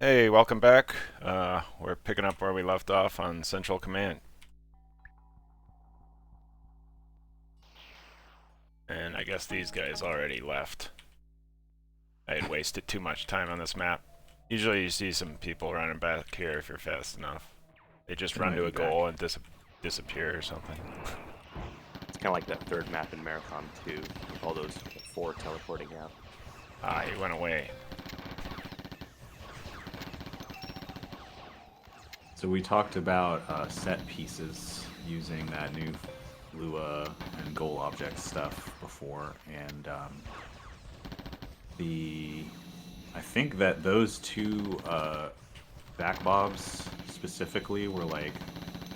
Hey, welcome back. We're picking up where we left off on Central Command. And I guess these guys already left. I had wasted too much time on this map. Usually you see some people running back here if you're fast enough. They just They run might to be a back. goal and disappear or something. It's kind of like that third map in Marathon 2, with all those four teleporting out. Ah, he went away. So we talked about set pieces using that new Lua and goal object stuff before, and the I think that those two back bobs specifically were like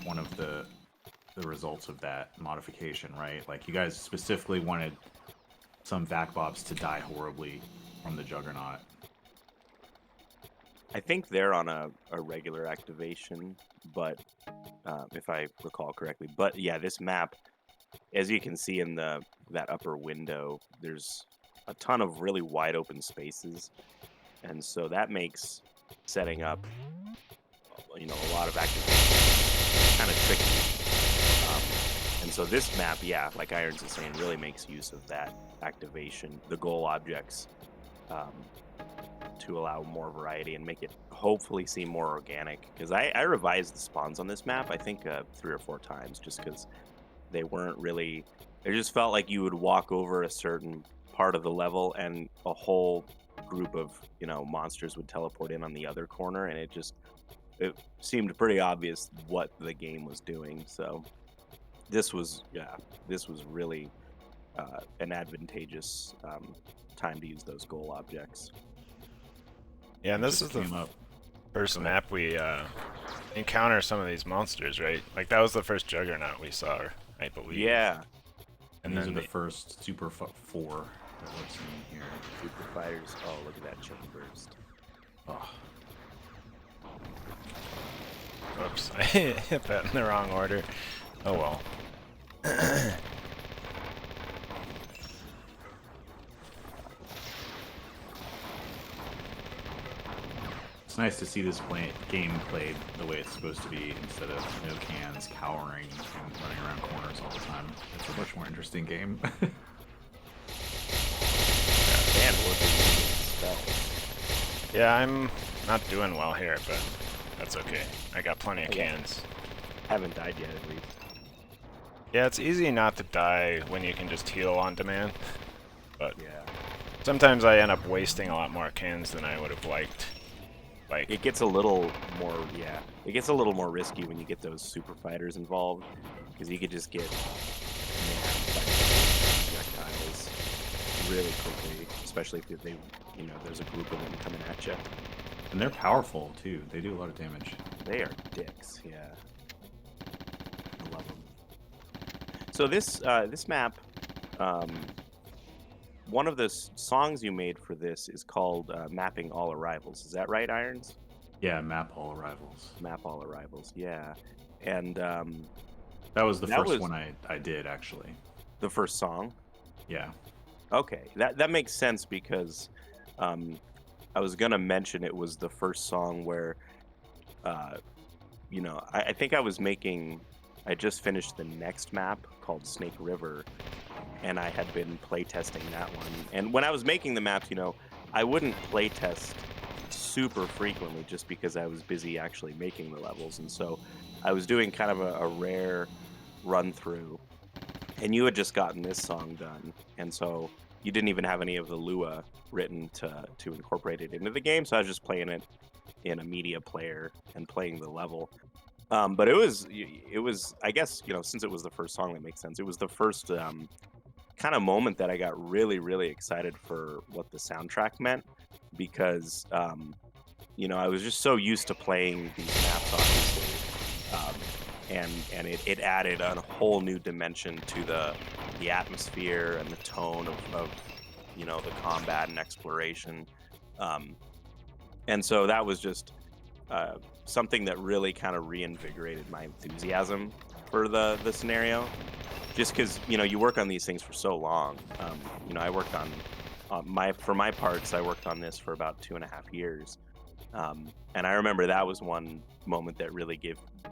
one of the results of that modification, right? Like you guys specifically wanted some vac bobs to die horribly from the Juggernaut. I think they're on a regular activation, but if I recall correctly. But yeah, this map, as you can see in that upper window, there's a ton of really wide open spaces, and so that makes setting up, a lot of activation kind of tricky. And so this map, yeah, like Irons is saying, really makes use of that activation, the goal objects, um, to allow more variety and make it hopefully seem more organic. Because I revised the spawns on this map, I think 3 or 4 times, just because they weren't really. It just felt like you would walk over a certain part of the level and a whole group of monsters would teleport in on the other corner, and it seemed pretty obvious what the game was doing. So this was really an advantageous time to use those goal objects. Yeah, and It this just is the came up. first Go ahead. map we encounter some of these monsters, right? Like that was the first Juggernaut we saw, I believe. Yeah, And And these are then the first four that we're seeing here. super fighters. Oh, look at that chain burst. Oh, Oops, I hit that in the wrong order. Oh well. it's nice to see this game played the way it's supposed to be instead of no cans cowering and running around corners all the time. It's a much more interesting game. And working spells. Yeah, I'm not doing well here, but that's okay. I got plenty of Yeah. cans. Haven't died yet, at least. Yeah, it's easy not to die when you can just heal on demand, but Yeah. sometimes I end up wasting a lot more cans than I would have liked. Like, It gets a little more, yeah. It gets a little more risky when you get those super fighters involved, because you could just get nabbed by projectiles really quickly, especially if there's a group of them coming at you. And they're powerful too. They do a lot of damage. They are dicks, yeah. I love them. So this map, um, one of the songs you made for this is called "Mapping All Arrivals." Is that right, Irons? Yeah, map all arrivals. Map All Arrivals, yeah. And That was the that first was one I did actually. the first song. Yeah. Okay, that makes sense because I was gonna mention it was the first song where, uh, I think I just finished the next map called Snake River, and I had been playtesting that one. And when I was making the maps, I wouldn't playtest super frequently just because I was busy actually making the levels. And so I was doing kind of a rare run through, and you had just gotten this song done. And so you didn't even have any of the Lua written to incorporate it into the game. So I was just playing it in a media player and playing the level. But it was I guess since it was the first song, that makes sense. It was the first kind of moment that I got really really excited for what the soundtrack meant, because I was just so used to playing these maps, obviously, and it added a whole new dimension to the atmosphere and the tone of the combat and exploration, um, and so that was just something that really kind of reinvigorated my enthusiasm for the scenario. Just because you work on these things for so long. I worked on for my parts, I worked on this for about 2.5 years, And I remember that was one moment that really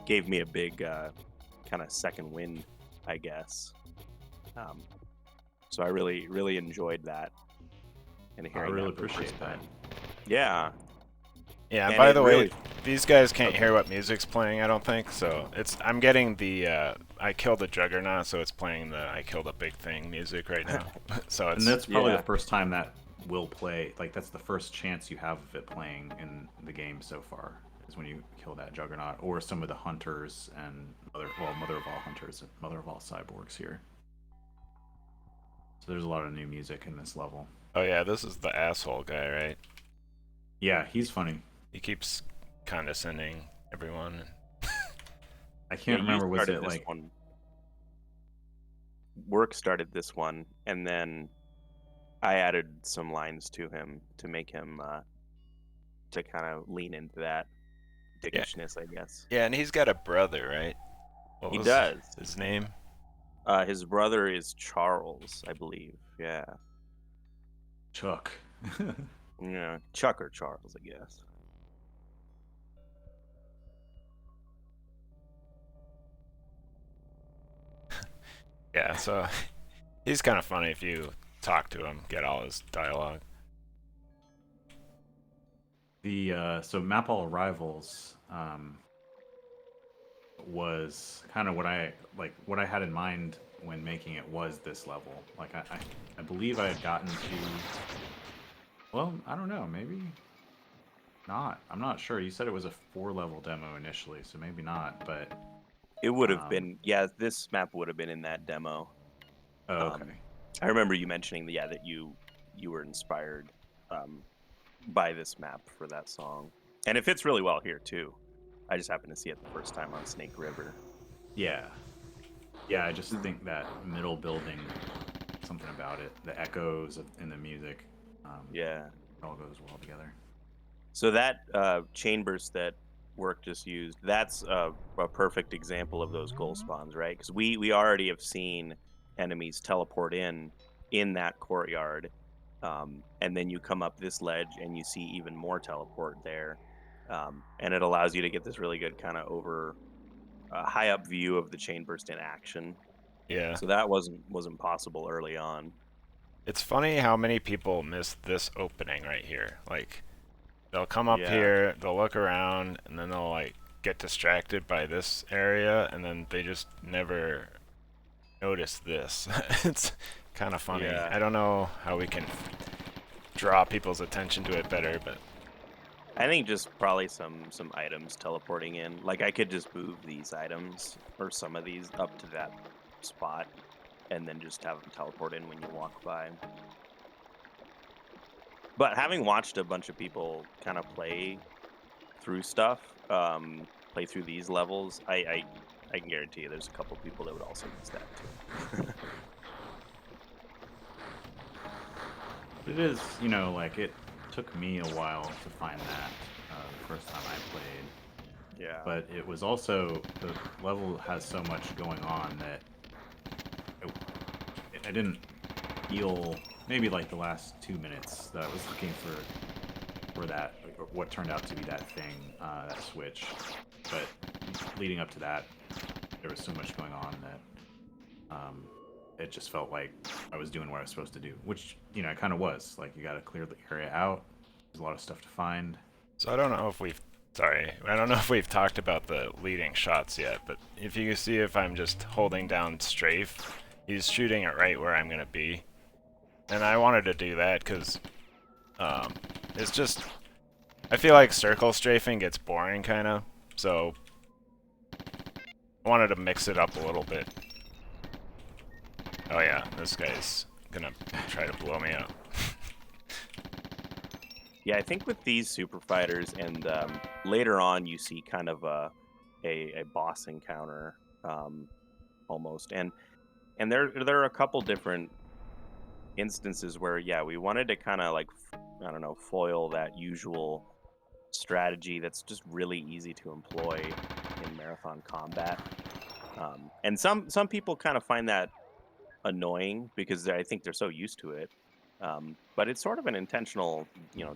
gave me a big kind of second wind, I guess. Um, so I really enjoyed that and I hearing really that for the first appreciate that. time. Yeah, Yeah, and and by it the way, really these guys can't okay. hear what music's playing, I don't think, so I'm getting the I killed a juggernaut, so it's playing the I killed a big thing music right now. So And it's that's probably the Yeah, first time that will play. Like that's the first chance you have of it playing in the game so far is when you kill that juggernaut or some of the hunters and mother of all hunters and mother of all cyborgs here. So there's a lot of new music in this level. oh yeah, this is the asshole guy, right? Yeah, he's funny. He keeps condescending everyone. I yeah. can't You remember. Was started it this like one. Work started this one, and then I added some lines to him to make him to kind of lean into that Yeah, dickishness, I guess. yeah, and he's got a brother, right? What He was does. his name? His brother is Charles, I believe. Yeah, Chuck? yeah, Chuck or Charles, I guess. Yeah, so he's kind of funny if you talk to him, get all his dialogue. The so map all rivals was kind of what I had in mind when making it was this level. Like I believe I had gotten to, well, I don't know, maybe not. I'm not sure. You said it was a 4 level demo initially, so maybe not, but It would have um been, yeah, this map would have been in that demo. oh, Um, okay. I remember you mentioning, yeah, that you were inspired um, by this map for that song, and it fits really well here too. I just happened to see it the first time on Snake River. Yeah. Yeah, I just think that middle building, something about it, the echoes in the music, Yeah. it all goes well together. So that chain burst that Work just used, that's a perfect example of those goal spawns, right? Because we already have seen enemies teleport in that courtyard, and then you come up this ledge and you see even more teleport there, and it allows you to get this really good kind of over high up view of the chain burst in action. Yeah. So that wasn't possible early on. It's funny how many people miss this opening right here. Like, they'll come up Yeah, here, they'll look around, and then they'll, like, get distracted by this area, and then they just never notice this. It's kind of funny. yeah. I don't know how we can draw people's attention to it better, but I think just probably some items teleporting in. Like I could just move these items or some of these up to that spot and then just have them teleport in when you walk by. But having watched a bunch of people kind of play through stuff, play through these levels, I can guarantee you there's a couple people that would also miss that too. It is, you know, like it took me a while to find that the first time I played, Yeah. but it was also the level has so much going on that it, I didn't feel maybe like the last 2 minutes that I was looking for that or what turned out to be that thing, that switch, but leading up to that, there was so much going on that it just felt like I was doing what I was supposed to do, which you know it kind of was. Like you got to clear the area out. There's a lot of stuff to find. so I don't know if we've sorry, I don't know if we've talked about the leading shots yet, but if you can see if I'm just holding down strafe, he's shooting it right where I'm gonna be. And I wanted to do that because it's just I feel like circle strafing gets boring kind of, so I wanted to mix it up a little bit. Oh yeah, this guy's gonna try to blow me up. Yeah, I think with these super fighters and later on you see kind of a boss encounter almost and there are a couple different instances where yeah we wanted to kind of like I don't know foil that usual strategy that's just really easy to employ in marathon combat, and some people kind of find that annoying because I think they're so used to it, but it's sort of an intentional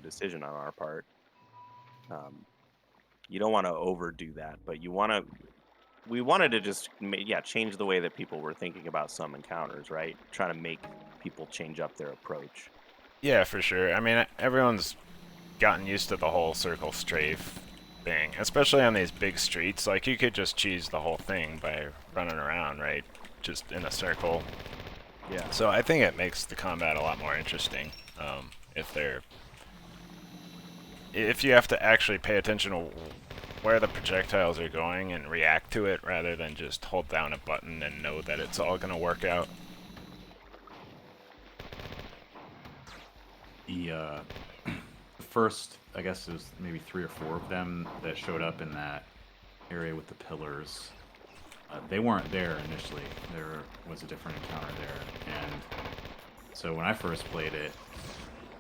decision on our part. You don't want to overdo that, but you want to. We wanted to just change the way that people were thinking about some encounters, right? Trying to make people change up their approach. Yeah, for sure. I mean, everyone's gotten used to the whole circle strafe thing, especially on these big streets. Like, you could just cheese the whole thing by running around, right? Just in a circle. Yeah. So I think it makes the combat a lot more interesting. If they're, if you have to actually pay attention to where the projectiles are going and react to it rather than just hold down a button and know that it's all gonna work out. The first, I guess it was maybe 3 or 4 of them that showed up in that area with the pillars. They weren't there initially. There was a different encounter there, and so when I first played it,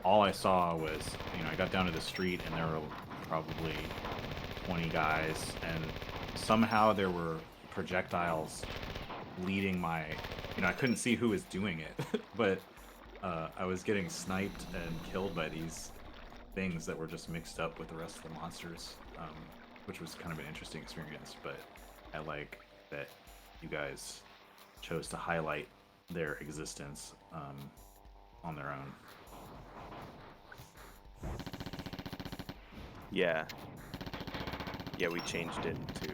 all I saw was, I got down to the street and there were probably 20 guys, and somehow there were projectiles leading my, I couldn't see who was doing it, but I was getting sniped and killed by these things that were just mixed up with the rest of the monsters, which was kind of an interesting experience. But I like that you guys chose to highlight their existence on their own. Yeah. Yeah, we changed it to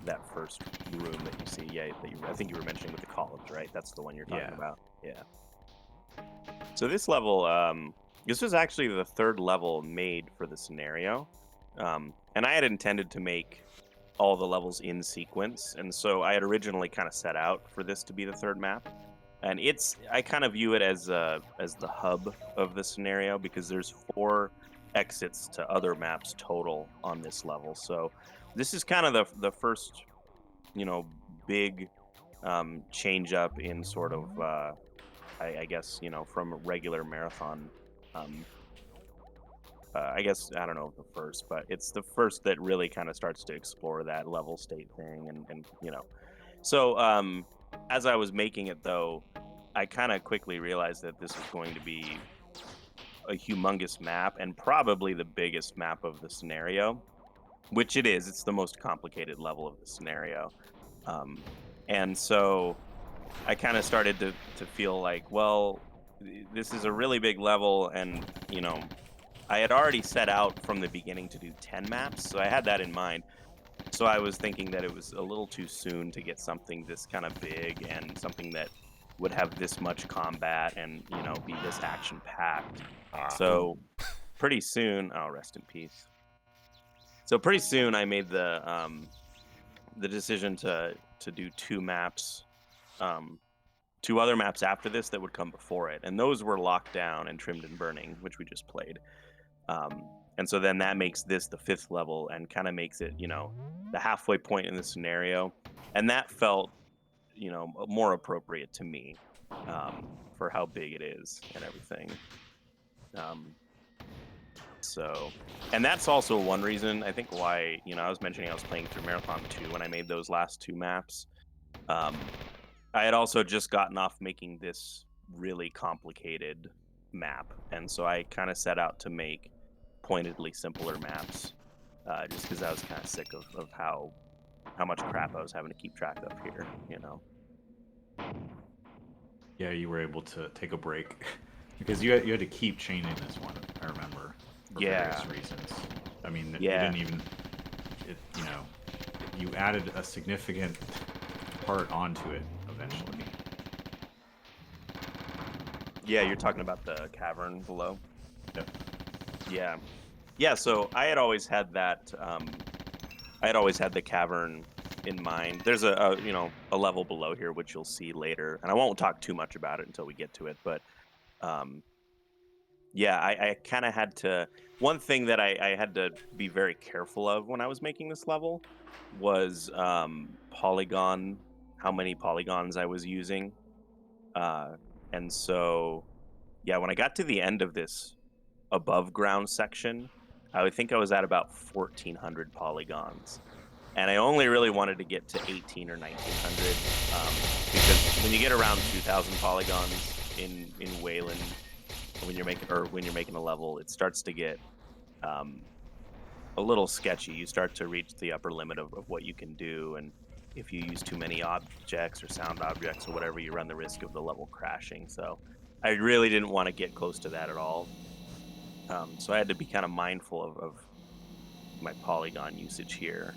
that first room that you see. Yeah, I think you were mentioning with the columns, right? That's the one you're talking about. Yeah. So this level, this was actually the 3rd level made for the scenario, and I had intended to make all the levels in sequence, and so I had originally kind of set out for this to be the 3rd map, and I kind of view it as the hub of the scenario because there's 4 exits to other maps total on this level. So this is kind of the first, big change up in sort of I guess, from a regular marathon. I guess, I don't know if the first, but it's the first that really kind of starts to explore that level state thing. And so as I was making it, though, I kind of quickly realized that this was going to be a humongous map and probably the biggest map of the scenario, which it is. It's the most complicated level of the scenario. And so I kind of started to feel like, well, this is a really big level, and I had already set out from the beginning to do 10 maps, so I had that in mind. So I was thinking that it was a little too soon to get something this kind of big and something that would have this much combat and be this action packed. So pretty soon, oh, rest in peace. So pretty soon, I made the decision to do 2 maps. 2 other maps after this that would come before it, and those were Locked Down and Trimmed and Burning, which we just played. And so then that makes this the 5th level and kind of makes it, the halfway point in the scenario, and that felt, more appropriate to me for how big it is and everything. So, and that's also one reason I think why, I was mentioning I was playing through Marathon 2 when I made those last 2 maps. I had also just gotten off making this really complicated map, and so I kind of set out to make pointedly simpler maps, just because I was kind of sick of how much crap I was having to keep track of here, Yeah, you were able to take a break because you had to keep chaining this one. I remember for various reasons. I mean, you didn't even, you added a significant part onto it eventually. Yeah, you're talking about the cavern below. Yep. Yeah. So I had always had that. I had always had the cavern in mind. There's a level below here which you'll see later, and I won't talk too much about it until we get to it. But I kind of had to. One thing that I had to be very careful of when I was making this level was polygon. How many polygons I was using. And so, when I got to the end of this above ground section, I think I was at about 1,400 polygons. And I only really wanted to get to 18 or 1,900 because when you get around 2,000 polygons in Wayland, when you're making a level, it starts to get a little sketchy. You start to reach the upper limit of what you can do, and if you use too many objects or sound objects or whatever, you run the risk of the level crashing. So I really didn't want to get close to that at all. So I had to be kind of mindful of my polygon usage here.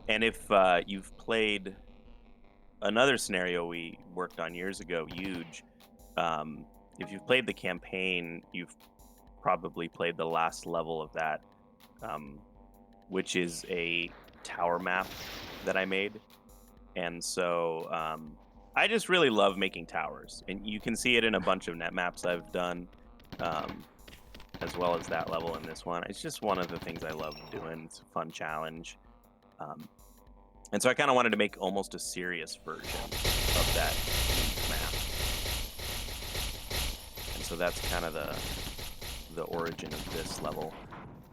And if you've played another scenario we worked on years ago, Huge, um, if you've played the campaign, you've probably played the last level of that, um, which is a tower map that I made. And so I just really love making towers. And you can see it in a bunch of net maps I've done, um, as well as that level in this one. It's just one of the things I love doing. It's a fun challenge. Um, and so I kind of wanted to make almost a serious version of that map. And so that's kind of the origin of this level.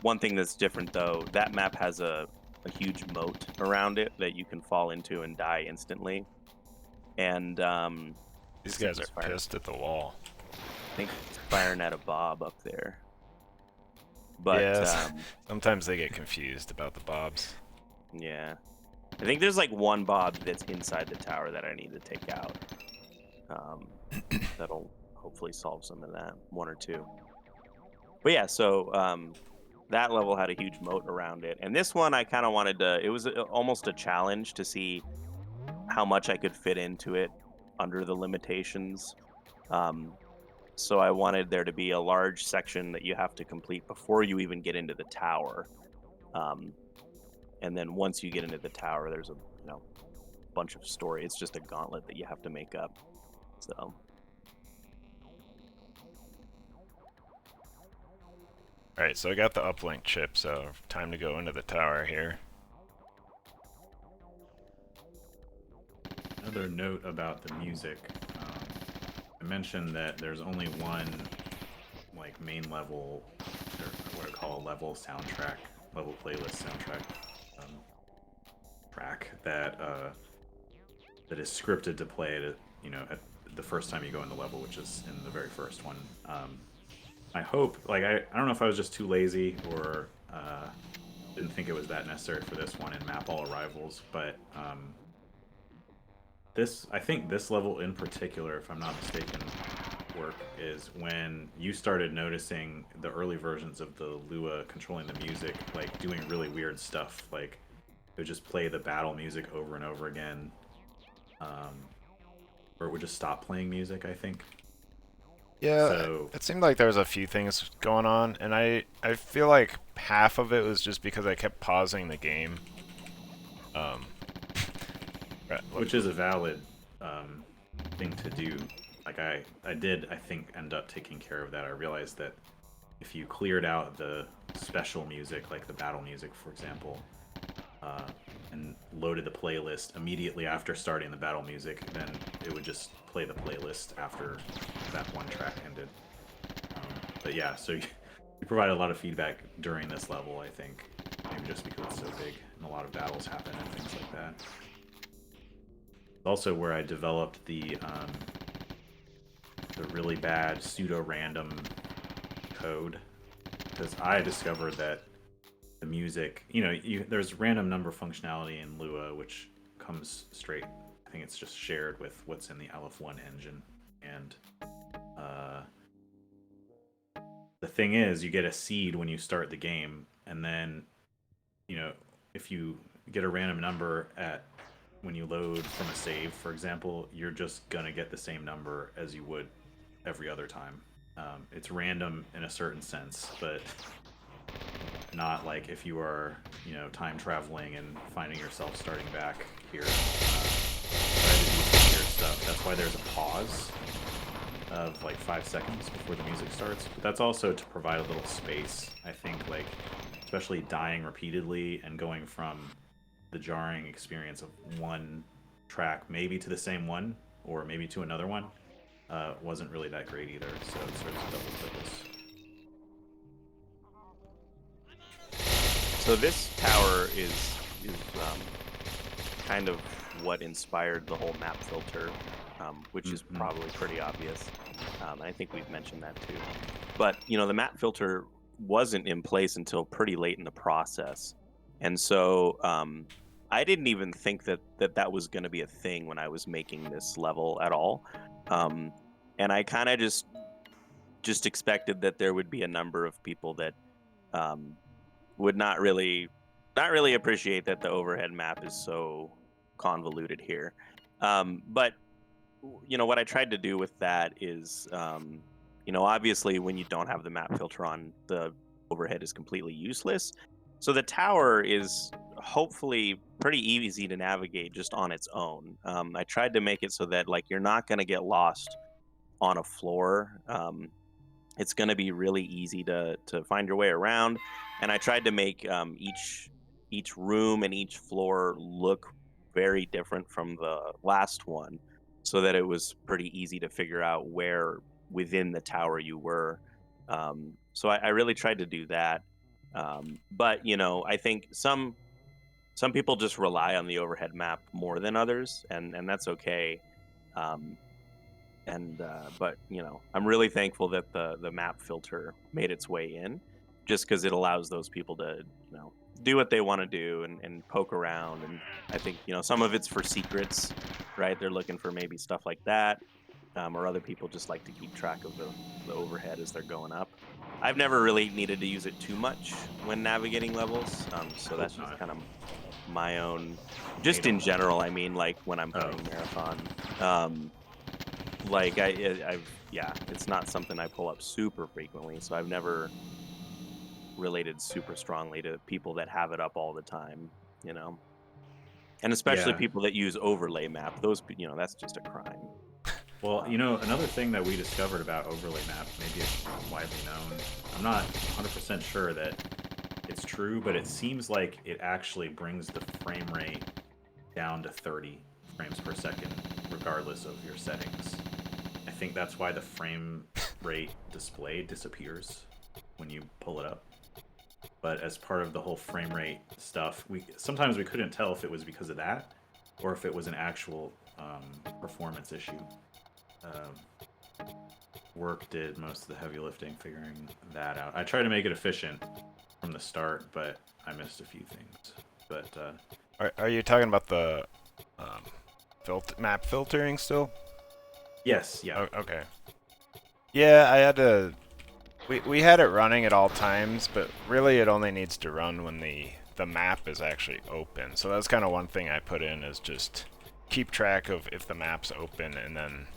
One thing that's different though, that map has a huge moat around it that you can fall into and die instantly. And These guys are pissed at the wall. I think it's firing at a bob up there. But yes, sometimes they get confused about the bobs. Yeah. I think there's like one bob that's inside the tower that I need to take out. That'll hopefully solve some of that, one or two. But yeah, so that level had a huge moat around it. And this one I kind of wanted to, it was almost a challenge to see how much I could fit into it under the limitations. So I wanted there to be a large section that you have to complete before you even get into the tower. And then once you get into the tower, there's a bunch of story. It's just a gauntlet that you have to make up. So Alright, so I got the uplink chip, so time to go into the tower here. Another note about the music. I mentioned that there's only one like main level, or what I call a level soundtrack, level playlist soundtrack track that that is scripted to play at at the first time you go in the level, which is in the very first one. I hope, like, I don't know if I was just too lazy or didn't think it was that necessary for this one in Map All Arrivals, but I think this level in particular, if I'm not mistaken, work is when you started noticing the early versions of the Lua controlling the music, like doing really weird stuff, like it would just play the battle music over and over again, or it would just stop playing music, I think. Yeah, So, it seemed like there was a few things going on, and I feel like half of it was just because I kept pausing the game. which is a valid thing to do. Like I did, I think, end up taking care of that. I realized that if you cleared out the special music, like the battle music, for example, and loaded the playlist immediately after starting the battle music, then it would just play the playlist after that one track ended. But yeah, so you provided a lot of feedback during this level, I think, maybe just because it's so big and a lot of battles happen and things like that. Also where I developed the really bad pseudo-random code, because I discovered that the music, there's random number functionality in Lua, which comes straight, I think it's just shared with what's in the Aleph-1 engine, and the thing is, you get a seed when you start the game, and then, if you get a random number when you load from a save, for example, you're just gonna get the same number as you would every other time. It's random in a certain sense, but not like if you are, time traveling and finding yourself starting back here. Try to do some weird stuff. That's why there's a pause of like 5 seconds before the music starts. But that's also to provide a little space. I think, like, especially dying repeatedly and going from the jarring experience of one track maybe to the same one or maybe to another one wasn't really that great either, so it serves a double purpose. So this tower is kind of what inspired the whole map filter, which is probably pretty obvious. I think we've mentioned that too. But the map filter wasn't in place until pretty late in the process, and so I didn't even think that was going to be a thing when I was making this level at all, um, and I kind of just expected that there would be a number of people that um, would not really appreciate that the overhead map is so convoluted here. But what I tried to do with that is, obviously when you don't have the map filter on, the overhead is completely useless. So the tower is hopefully pretty easy to navigate just on its own. I tried to make it so that like you're not going to get lost on a floor. It's going to be really easy to find your way around, and I tried to make each room and each floor look very different from the last one, so that it was pretty easy to figure out where within the tower you were. So I really tried to do that, but I think some people just rely on the overhead map more than others, and that's okay. Um, and But I'm really thankful that the map filter made its way in, just because it allows those people to do what they want to do and poke around. And I think some of it's for secrets, right? They're looking for maybe stuff like that, or other people just like to keep track of the overhead as they're going up. I've never really needed to use it too much when navigating levels, so Hope that's just not. kind of my own, Made just in 'em. general. I mean, like when I'm Oh, playing marathon. Like I've yeah, it's not something I pull up super frequently, so I've never related super strongly to people that have it up all the time, you know. And especially yeah. people that use overlay map. That's just a crime. Well, Um, another thing that we discovered about overlay map, maybe it's widely known. I'm not 100% sure that it's true, but it seems like it actually brings the frame rate down to 30 frames per second, regardless of your settings. I think that's why the frame rate display disappears when you pull it up. But as part of the whole frame rate stuff, we couldn't tell if it was because of that or if it was an actual performance issue. Work did most of the heavy lifting figuring that out. I tried to make it efficient from the start, but I missed a few things. But Are you talking about the um, map filtering still? yes, yeah. Oh, okay. Yeah, I had to. We had it running at all times, but really it only needs to run when the map is actually open. So that's kind of one thing I put in, is just keep track of if the map's open, and then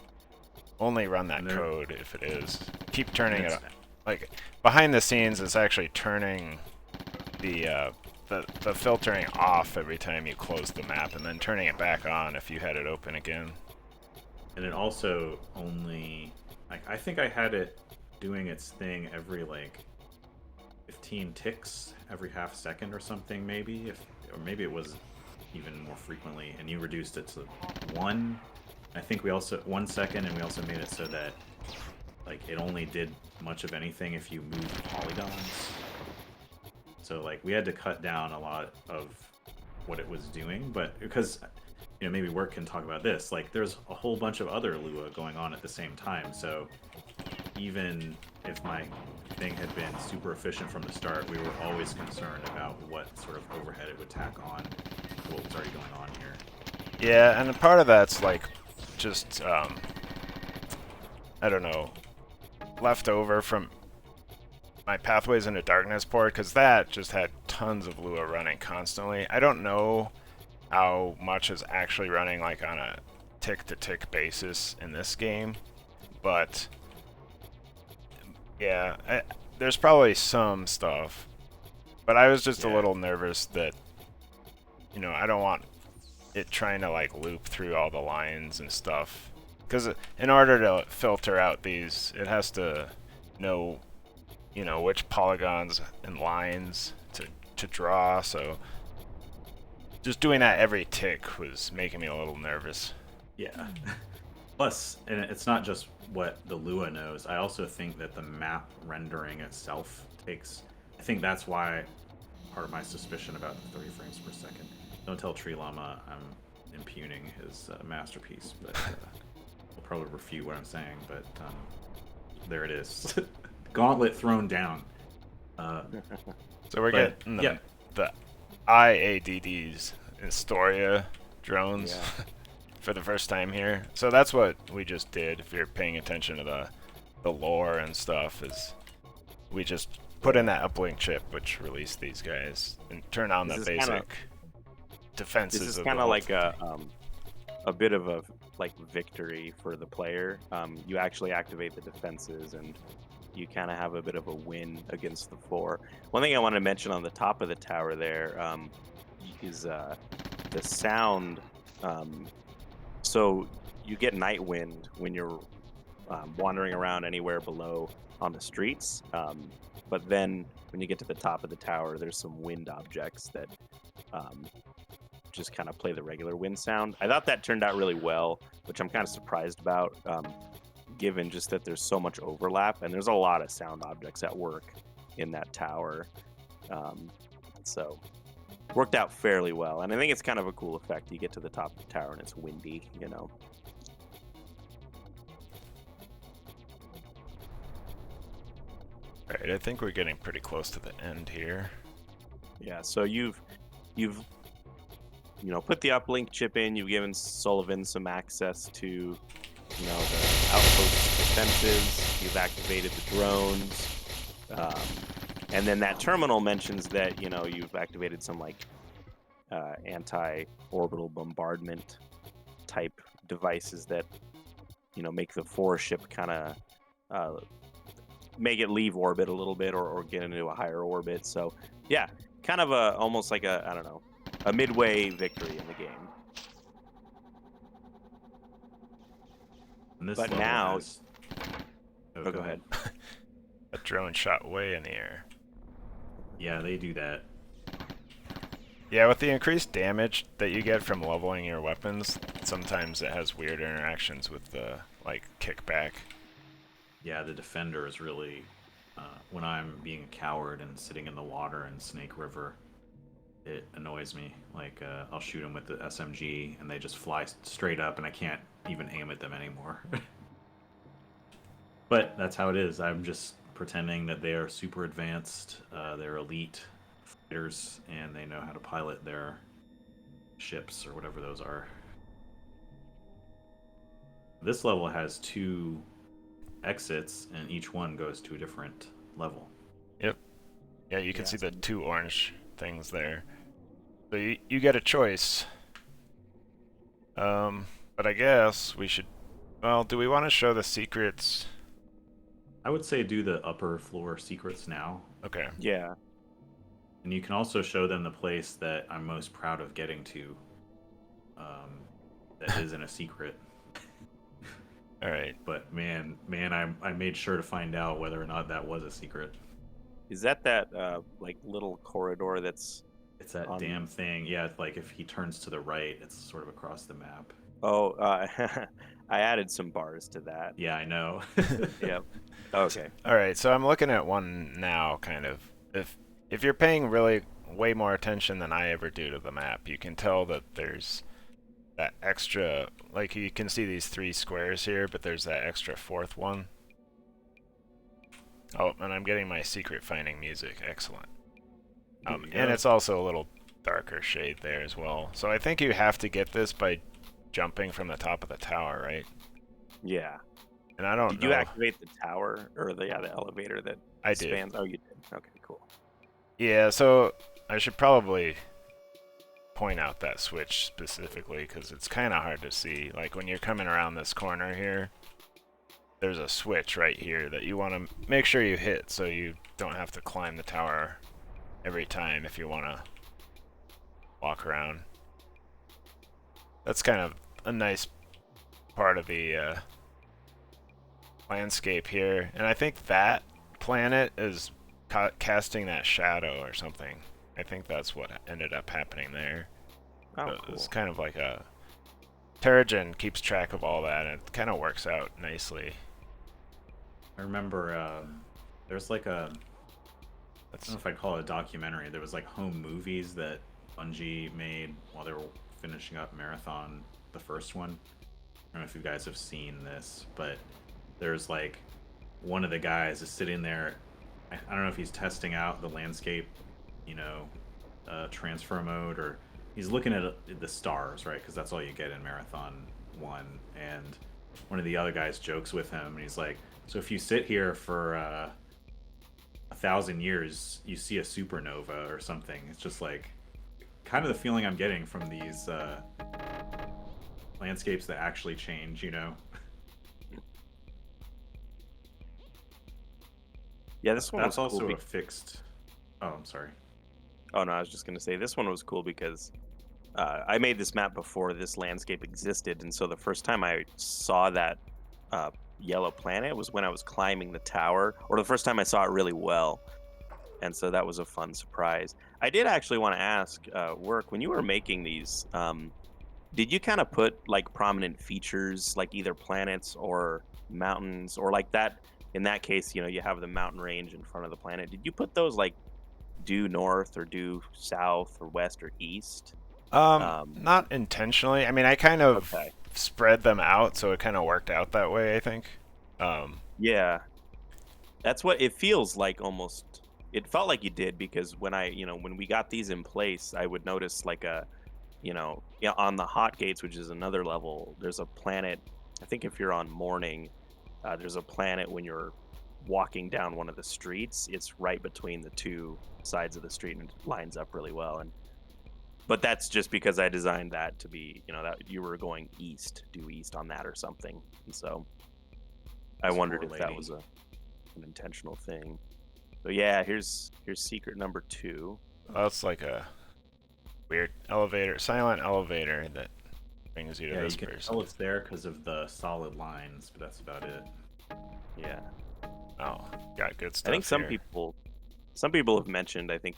only run that And there, code if it is. Keep and turning it it's up. Like behind the scenes, it's actually turning the the filtering off every time you close the map, and then turning it back on if you had it open again. and it also only like I think I had it doing its thing every like 15 ticks every half second or something, maybe, if or maybe it was even more frequently, and you reduced it to one. I think we also 1 second, and we also made it so that like it only did much of anything if you moved polygons. So like we had to cut down a lot of what it was doing, but because maybe work can talk about this. Like there's a whole bunch of other Lua going on at the same time, so even if my thing had been super efficient from the start, we were always concerned about what sort of overhead it would tack on to what was already going on here. Yeah, and a part of that's like just I don't know, left over from my Pathways into Darkness port, because that just had tons of Lua running constantly. I don't know how much is actually running like on a tick-to-tick basis in this game, but yeah, there's probably some stuff. But I was just a Yeah. little nervous that, I don't want it trying to like loop through all the lines and stuff. Because in order to filter out these, it has to know, which polygons and lines to draw. So just doing that every tick was making me a little nervous. Yeah. Plus, and it's not just what the Lua knows. I also think that the map rendering itself takes. I think that's why part of my suspicion about the 30 frames per second. Don't tell Tree Llama I'm impugning his masterpiece, but he'll probably refute what I'm saying. But there it is. Gauntlet thrown down. So we're But, getting yeah. the IADDs, Istoria drones, Yeah. for the first time here. So that's what we just did. If you're paying attention to the lore and stuff, is we just put in that uplink chip, which released these guys, and turn on This the is basic kinda defenses this is of kind the of whole like thing. a bit of a like victory for the player. You actually activate the defenses, and you kind of have a bit of a win against the four. One thing I want to mention on the top of the tower there is the sound. Um, so you get night wind when you're wandering around anywhere below on the streets. But then when you get to the top of the tower, there's some wind objects that um, just kind of play the regular wind sound. I thought that turned out really well, which I'm kind of surprised about, given just that there's so much overlap and there's a lot of sound objects at work in that tower. Um, so worked out fairly well, and I think it's kind of a cool effect. You get to the top of the tower and it's windy, you know. Alright, I think we're getting pretty close to the end here. Yeah, so you've put the uplink chip in. You've given Sullivan some access to the outpost defenses. You've activated the drones, and then that terminal mentions that you've activated some like anti-orbital bombardment type devices that make the four ship kind of make it leave orbit a little bit or get into a higher orbit. So yeah, kind of almost like a, I don't know, a midway victory in the game. And this But level now- has... Oh, go ahead. A drone shot way in the air. Yeah, they do that. Yeah, with the increased damage that you get from leveling your weapons, sometimes it has weird interactions with the, like, kickback. Yeah, the defender is really... when I'm being a coward and sitting in the water in Snake River, it annoys me. Like, I'll shoot them with the SMG, and they just fly straight up, and I can't even aim at them anymore. But that's how it is. I'm just pretending that they are super advanced, they're elite fighters, and they know how to pilot their ships, or whatever those are. This level has 2 exits, and each one goes to a different level. Yep. Yeah, you can Yeah, see the so- 2 orange things there. So you get a choice. But I guess we should... Well, do we want to show the secrets? I would say do the upper floor secrets now. Okay. Yeah. And you can also show them the place that I'm most proud of getting to. That isn't a secret. Alright. But man, I made sure to find out whether or not that was a secret. Is that like little corridor that's... It's that damn thing. Yeah, it's like if he turns to the right, it's sort of across the map. Oh, I added some bars to that. Yeah, I know. Yep. Okay. Alright, so I'm looking at one now, kind of. If you're paying really way more attention than I ever do to the map, you can tell that there's that extra... Like, you can see these 3 squares here, but there's that extra 4th one. Oh, and I'm getting my secret finding music. Excellent. And it's also a little darker shade there as well. So I think you have to get this by jumping from the top of the tower, right? Yeah. And I don't Did know. you activate the tower or the elevator that I did. spans? Oh, you did. Okay, cool. Yeah, so I should probably point out that switch specifically because it's kind of hard to see. Like when you're coming around this corner here, there's a switch right here that you want to make sure you hit so you don't have to climb the tower every time if you want to walk around. That's kind of a nice part of the landscape here. And I think that planet is casting that shadow or something. I think that's what ended up happening there. Oh, So cool. it's kind of like a... Terrigen keeps track of all that, and it kind of works out nicely. I remember there's like a... I That's, don't know if I'd call it a documentary. There was like home movies that Bungie made while they were finishing up Marathon, the first one. I don't know if you guys have seen this, but there's like one of the guys is sitting there I don't know if he's testing out the landscape, you know, transfer mode, or he's looking at the stars, right? Because that's all you get in Marathon 1. And one of the other guys jokes with him, and he's like, so if you sit here for 1,000 years, you see a supernova or something. It's just like kind of the feeling I'm getting from these landscapes that actually change, you know? Yeah, this one That's was cool. also a fixed. Oh, I'm sorry. Oh no, I was just gonna say this one was cool because I made this map before this landscape existed, and so the first time I saw that yellow planet was when I was climbing the tower, or the first time I saw it really well, and so that was a fun surprise. I did actually want to ask, Work, when you were making these, did you kind of put like prominent features, like either planets or mountains, or like that? In that case, you know, you have the mountain range in front of the planet. Did you put those like due north or due south or west or east? Not intentionally. I mean, I kind of Okay. spread them out, so it kind of worked out that way, I think. Um, Yeah, that's what it feels like almost. It felt like you did because when when we got these in place, I would notice like yeah, on the hot gates, which is another level, there's a planet. I think if you're on morning, there's a planet when you're walking down one of the streets. It's right between the two sides of the street and it lines up really well. But that's just because I designed that to be, that you were going east, due east on that or something. And so I It's wondered if that correlating. was an intentional thing. So yeah, here's secret number 2. that's like a weird elevator, silent elevator that brings you to Yeah, this you can person. tell it's there because of the solid lines, but that's about it. Yeah. Oh, got good stuff. I think some here. people have mentioned, I think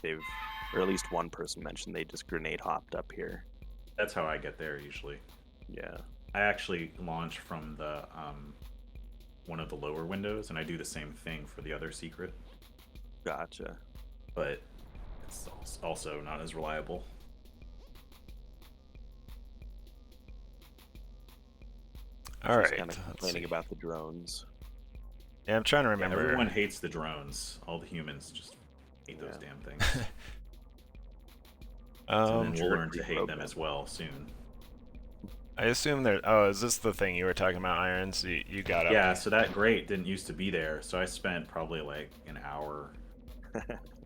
or at least one person mentioned they just grenade hopped up here. That's how I get there usually. Yeah. I actually launch from the one of the lower windows, and I do the same thing for the other secret, Gotcha. but it's also not as reliable. All Just right. kind of let's complaining see. about the drones. Yeah, I'm trying to Yeah, remember. everyone hates the drones. All the humans just hate those Yeah. damn things. And then we'll Sure, learn to hate them reprogram. as well soon. I assume there. Oh, is this the thing you were talking about, Irons? You got up. Yeah, so that grate didn't used to be there, so I spent probably like an hour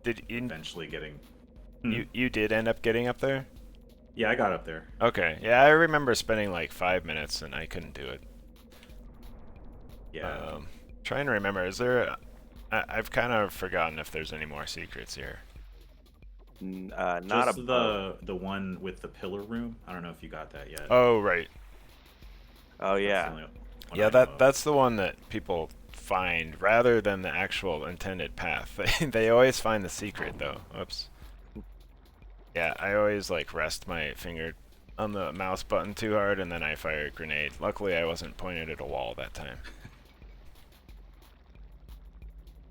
Did you, eventually getting. you did end up getting up there? Yeah, I got up there. Okay. Yeah, I remember spending like 5 minutes and I couldn't do it. Yeah. Trying to remember. Is there? I've kind of forgotten if there's any more secrets here. Not Just above. the one with the pillar room. I don't know if you got that yet. Oh, right. Oh That's the yeah. only one Yeah, I know of. that's the one that people find rather than the actual intended path. They always find the secret though. Oops. Yeah, I always like rest my finger on the mouse button too hard and then I fire a grenade. Luckily I wasn't pointed at a wall that time.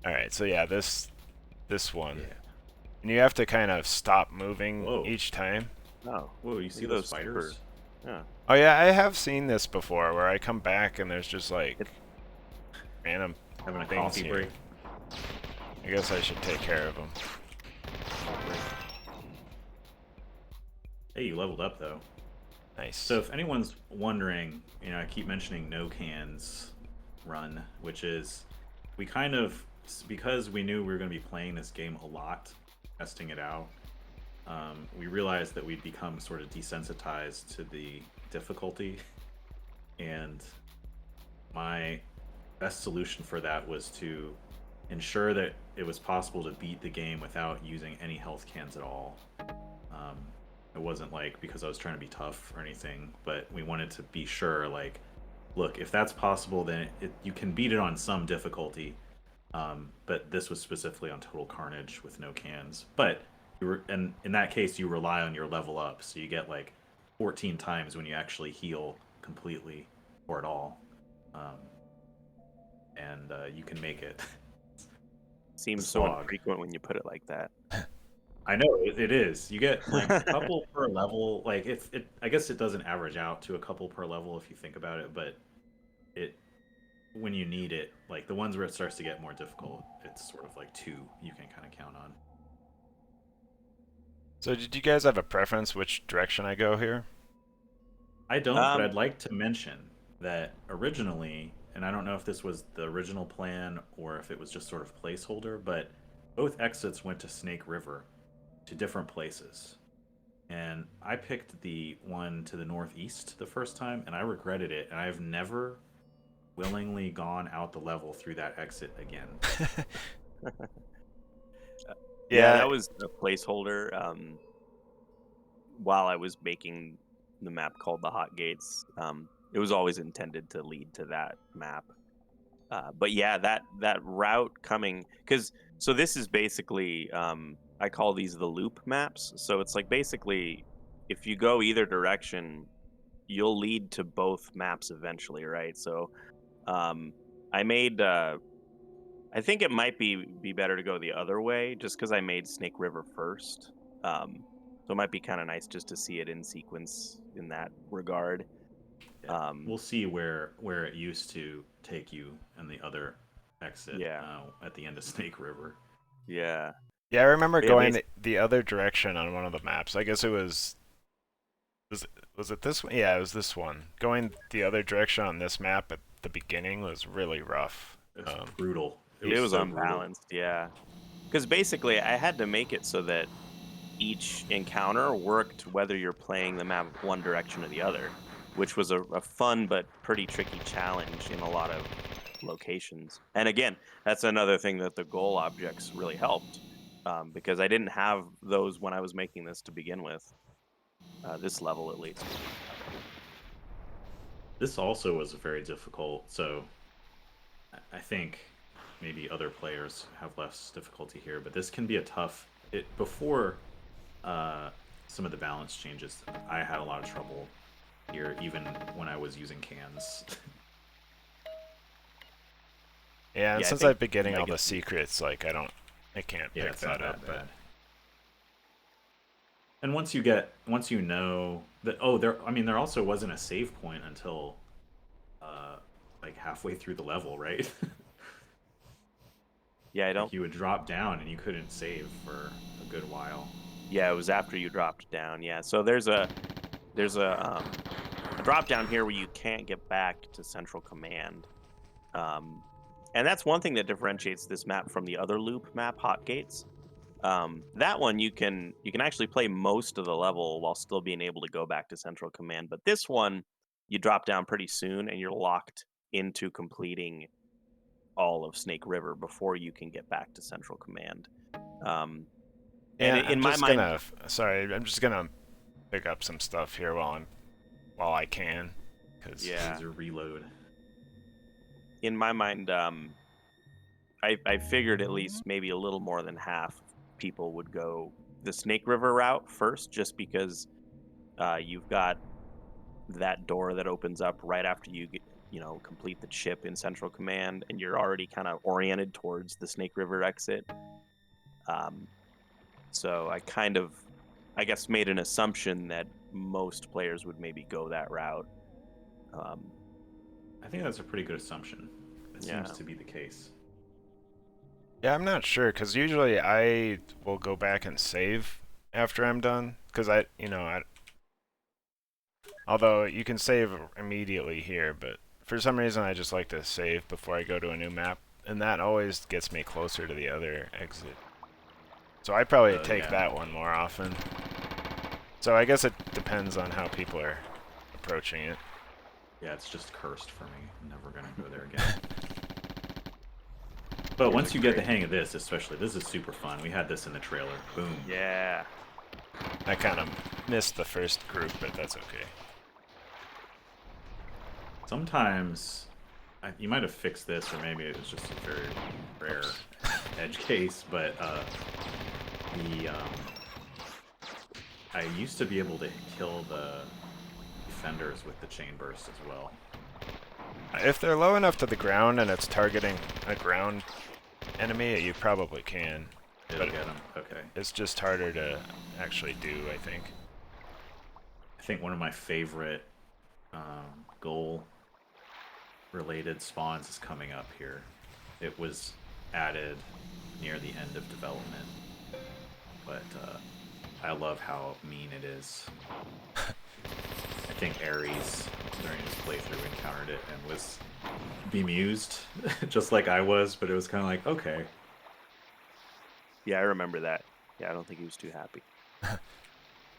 Alright, so yeah, this one. Yeah. And you have to kind of stop moving Whoa. each time. Oh. Whoa, you see at those those spiders? Yeah. Oh yeah, I have seen this before where I come back and there's just like random Having a things coffee here. break. I guess I should take care of them. Hey, you leveled up though. Nice. So if anyone's wondering, I keep mentioning no cans run, which is we kind of, because we knew we were going to be playing this game a lot, testing it out, we realized that we'd become sort of desensitized to the difficulty, and my best solution for that was to ensure that it was possible to beat the game without using any health cans at all. It wasn't like because I was trying to be tough or anything, but we wanted to be sure, like, look, if that's possible, then you can beat it on some difficulty. But this was specifically on Total Carnage with no cans. But and in that case, you rely on your level up, so you get like 14 times when you actually heal completely or at all, and you can make it. Seems The so slog. infrequent when you put it like that. I know it is. You get like a couple per level. Like I guess it doesn't average out to a couple per level if you think about it, but it when you need it, like the ones where it starts to get more difficult, it's sort of like two you can kind of count on. So did you guys have a preference which direction I go here? I don't, but Um, I'd like to mention that originally, and I don't know if this was the original plan or if it was just sort of placeholder, but both exits went to Snake River to different places. And I picked the one to the northeast the first time, and I regretted it, and I've never willingly gone out the level through that exit again. yeah, Yeah, that was a placeholder. While I was making the map called the Hot Gates, it was always intended to lead to that map. But yeah, that route coming, because so this is basically, I call these the loop maps. So it's like basically, if you go either direction, you'll lead to both maps eventually, right? So um, I made. I think it might be better to go the other way, just because I made Snake River first. So it might be kind of nice just to see it in sequence in that regard. Yeah. Um, We'll see where it used to take you and the other exit yeah, at the end of Snake River. yeah, yeah, I remember but yeah. going the other direction on one of the maps. I guess it was it this one? Yeah, it was this one. Going the other direction on this map at the beginning was really rough. It's brutal. It It was was so brutal. unbalanced, yeah. Because basically, I had to make it so that each encounter worked whether you're playing the map one direction or the other, which was a fun but pretty tricky challenge in a lot of locations. And again, that's another thing that the goal objects really helped, because I didn't have those when I was making this to begin with, this level at least. This also was very difficult, so I think maybe other players have less difficulty here, but this can be a tough. It before uh, some of the balance changes, I had a lot of trouble here, even when I was using cans. Yeah, and Yeah, I since think I've been getting all the legacy. secrets, like I can't Yeah, pick it's not that up. that But bad. And once you know that, I mean, there also wasn't a save point until uh, like halfway through the level, right? Yeah, I Like don't. you would drop down and you couldn't save for a good while. Yeah, it was after you dropped down. Yeah, so there's a drop down here where you can't get back to Central Command. Um, and that's one thing that differentiates this map from the other loop map, Hot Gates. That one you can actually play most of the level while still being able to go back to Central Command. But this one, you drop down pretty soon and you're locked into completing all of Snake River before you can get back to Central Command. Um, and yeah, in my mind, sorry, I'm just gonna pick up some stuff here while I can, because yeah, Use your reload. in my mind, I figured at least maybe a little more than half people would go the Snake River route first, just because you've got that door that opens up right after you get, complete the chip in Central Command, and you're already kind of oriented towards the Snake River exit. Um, so I kind of, I guess, made an assumption that most players would maybe go that route. Um, I think that's a pretty good assumption. It seems yeah, to be the case. yeah, I'm not sure, because usually I will go back and save after I'm done, because although you can save immediately here, but for some reason I just like to save before I go to a new map, and that always gets me closer to the other exit. So I probably take Yeah, that one more often. So I guess it depends on how people are approaching it. yeah, it's just cursed for me. I'm never gonna go there again. But once you get the hang of this, especially, this is super fun. We had this in the trailer. Boom. yeah, I kind of missed the first group, but that's okay. Sometimes you might have fixed this, or maybe it was just a very rare Oops. edge case. But the I used to be able to kill the defenders with the chain burst as well. If they're low enough to the ground and it's targeting a ground enemy, you probably can. It'll But get them. Okay. it's just harder to actually do, I think. I think one of my favorite goal related spawns is coming up here. It was added near the end of development, but I love how mean it is. I think Ares during his playthrough encountered it and was bemused, just like I was, but it was kind of like, okay. Yeah, I remember that. Yeah, I don't think he was too happy.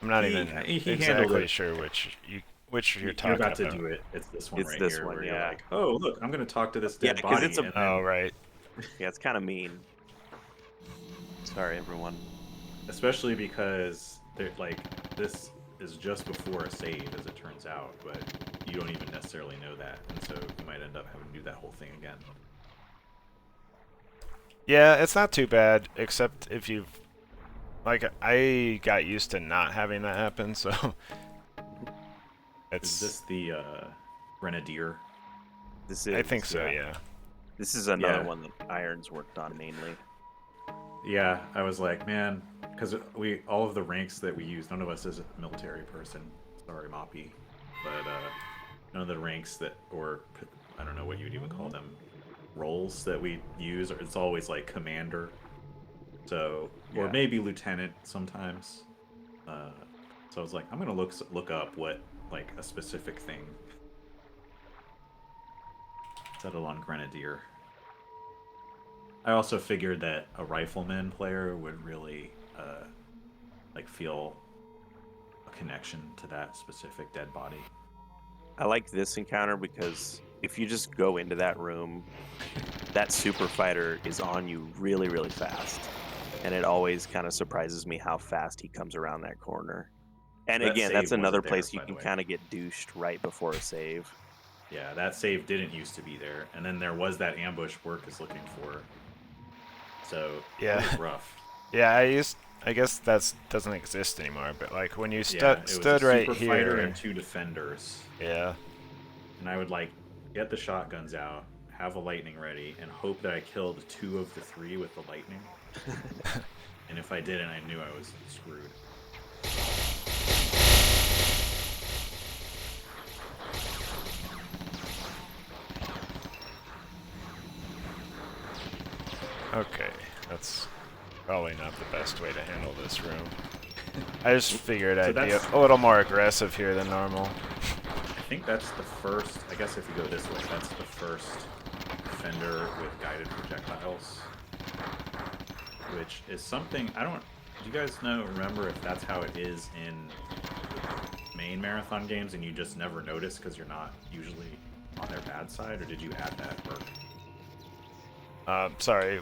I'm not He even handled exactly it. sure which you're You're talking about to about. do it. It's this one It's right this here one, where you're yeah. like, oh, look, I'm going to talk to this Yeah, dead 'cause body. it's a- And Oh, then, right. Yeah, it's kind of mean. Sorry, everyone. especially because this is just before a save, as it turns out, but you don't even necessarily know that. And so you might end up having to do that whole thing again. Yeah, it's not too bad, except if you've like I got used to not having that happen, so Is it's this the Grenadier? This I think is, so, yeah. yeah. This is another Yeah. one that Irons worked on mainly. Yeah, I was like, man, because all of the ranks that we use, none of us is a military person. Sorry, Moppy, but none of the ranks or I don't know what you'd even call them, roles that we use, it's always like commander, so or Yeah. maybe lieutenant sometimes. Uh, so I was like, I'm gonna look up what like a specific thing. Settle on Grenadier. I also figured that a rifleman player would really like feel a connection to that specific dead body. I like this encounter because if you just go into that room, that super fighter is on you really, really fast. And it always kind of surprises me how fast he comes around that corner. And That again, that's save another wasn't there, place you by the can way. kind of get douched right before a save. Yeah, that save didn't used to be there, and then there was that ambush Work is looking for. So it was Yeah. rough. Yeah, I guess that doesn't exist anymore, but like when you Yeah, it was a stood right super fighter here. and 2 defenders, Yeah. and I would like get the shotguns out, have a lightning ready, and hope that I killed 2 of the 3 with the lightning. And if I didn't, I knew I was screwed. Okay. That's probably not the best way to handle this room. I just figured So I'd be that's- a little more aggressive here than normal. I think that's the first. I guess if you go this way, that's the first defender with guided projectiles, which is something I don't. Do you guys remember if that's how it is in main marathon games, and you just never notice because you're not usually on their bad side, or did you add that work? Sorry.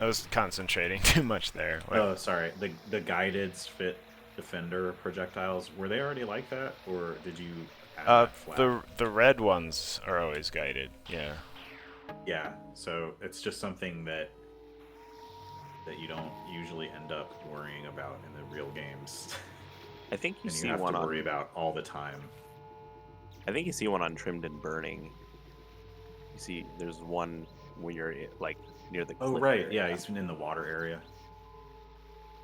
I was concentrating too much there. What? Oh, sorry. The guided fit defender projectiles, were they already like that, or did you add that flat? The red ones are always guided. Yeah. Yeah, so it's just something that you don't usually end up worrying about in the real games. I think you And you see have one to worry on. about all the time. I think you see one on Trimmed and Burning. You see, there's one where you're like near the. Oh cliff right, yeah, area. he's been in the water area.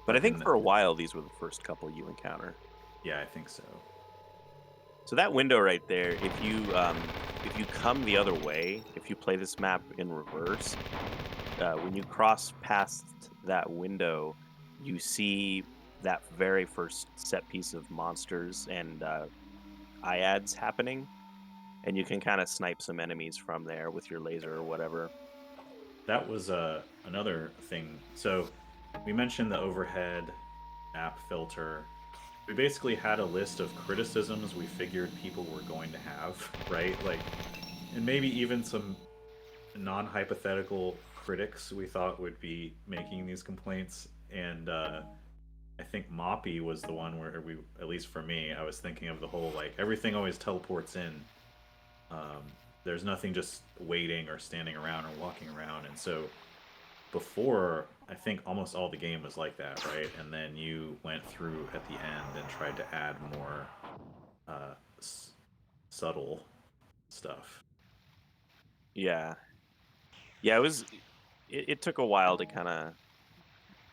But I Like in think the- for a while these were the first couple you encounter. Yeah, I think so. So that window right there, if you come the other way, if you play this map in reverse, when you cross past that window, you see that very first set piece of monsters and iads happening, and you can kind of snipe some enemies from there with your laser or whatever. That was another thing. So we mentioned the overhead map filter. We basically had a list of criticisms we figured people were going to have, right? Like, and maybe even some non-hypothetical critics we thought would be making these complaints. And I think Moppy was the one where at least for me, I was thinking of the whole like everything always teleports in. Um, there's nothing just waiting or standing around or walking around, and so before I think almost all the game was like that, right? And then you went through at the end and tried to add more uh, subtle stuff. Yeah, yeah. It took a while to kind of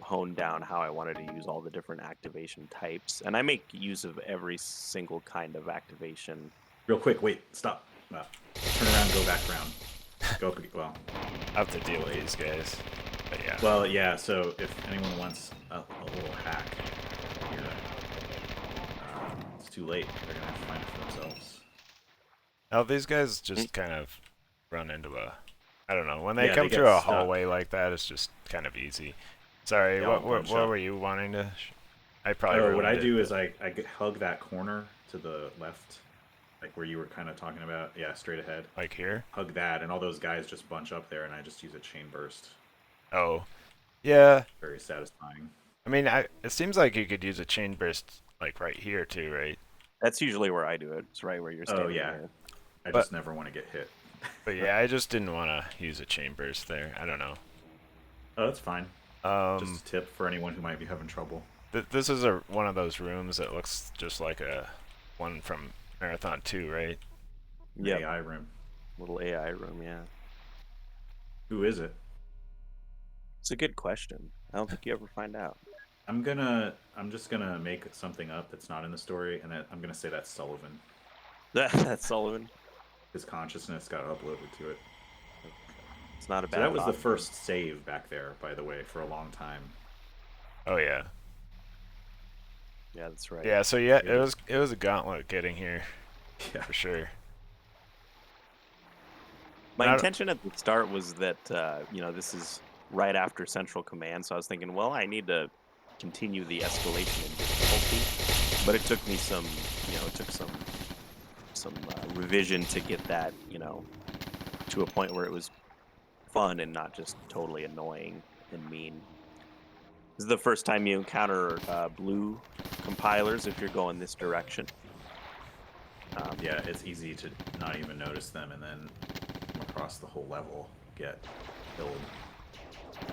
hone down how I wanted to use all the different activation types, and I make use of every single kind of activation. Real quick, wait, stop. Well, turn around, go back around. Go up. Well, I'll have to deal with these guys. But yeah. well, yeah. So if anyone wants a little hack here, it's too late. They're gonna have to find it for themselves. Now these guys just kind of run into a, I don't know. When they Yeah, come they get through a stuck. hallway like that, it's just kind of easy. Sorry, They all what bunch up. were you wanting to? I probably Oh, what I ruined it, do is but- I hug that corner to the left, like where you were kind of talking about. Yeah, straight ahead. like here. Hug that, and all those guys just bunch up there, and I just use a chain burst. Oh, yeah. Very satisfying. I mean, it seems like you could use a chain burst like right here too, right? That's usually where I do it. It's right where you're standing. Oh yeah, there. I But- just never want to get hit. But yeah, I just didn't want to use a chain burst there. I don't know. Oh, that's fine. Um, Just a tip for anyone who might be having trouble. this is one of those rooms that looks just like a one from Marathon 2, right? Yeah, AI room. little AI room. Yeah, Who is it? it's a good question. I don't think you ever find out. I'm just gonna make something up that's not in the story, and I'm gonna say that's Sullivan. That's Sullivan. His consciousness got uploaded to it. It's not a bad. So that was the option. first save back there, by the way, for a long time. Oh yeah. Yeah, that's right. Yeah, so yeah, it was a gauntlet getting here Yeah. for sure. My I don't- intention at the start was that this is right after Central Command, so I was thinking, well, I need to continue the escalation in difficulty, but it took me some revision to get that to a point where it was fun and not just totally annoying and mean. This is the first time you encounter blue compilers if you're going this direction. Yeah, it's easy to not even notice them, and then across the whole level get killed.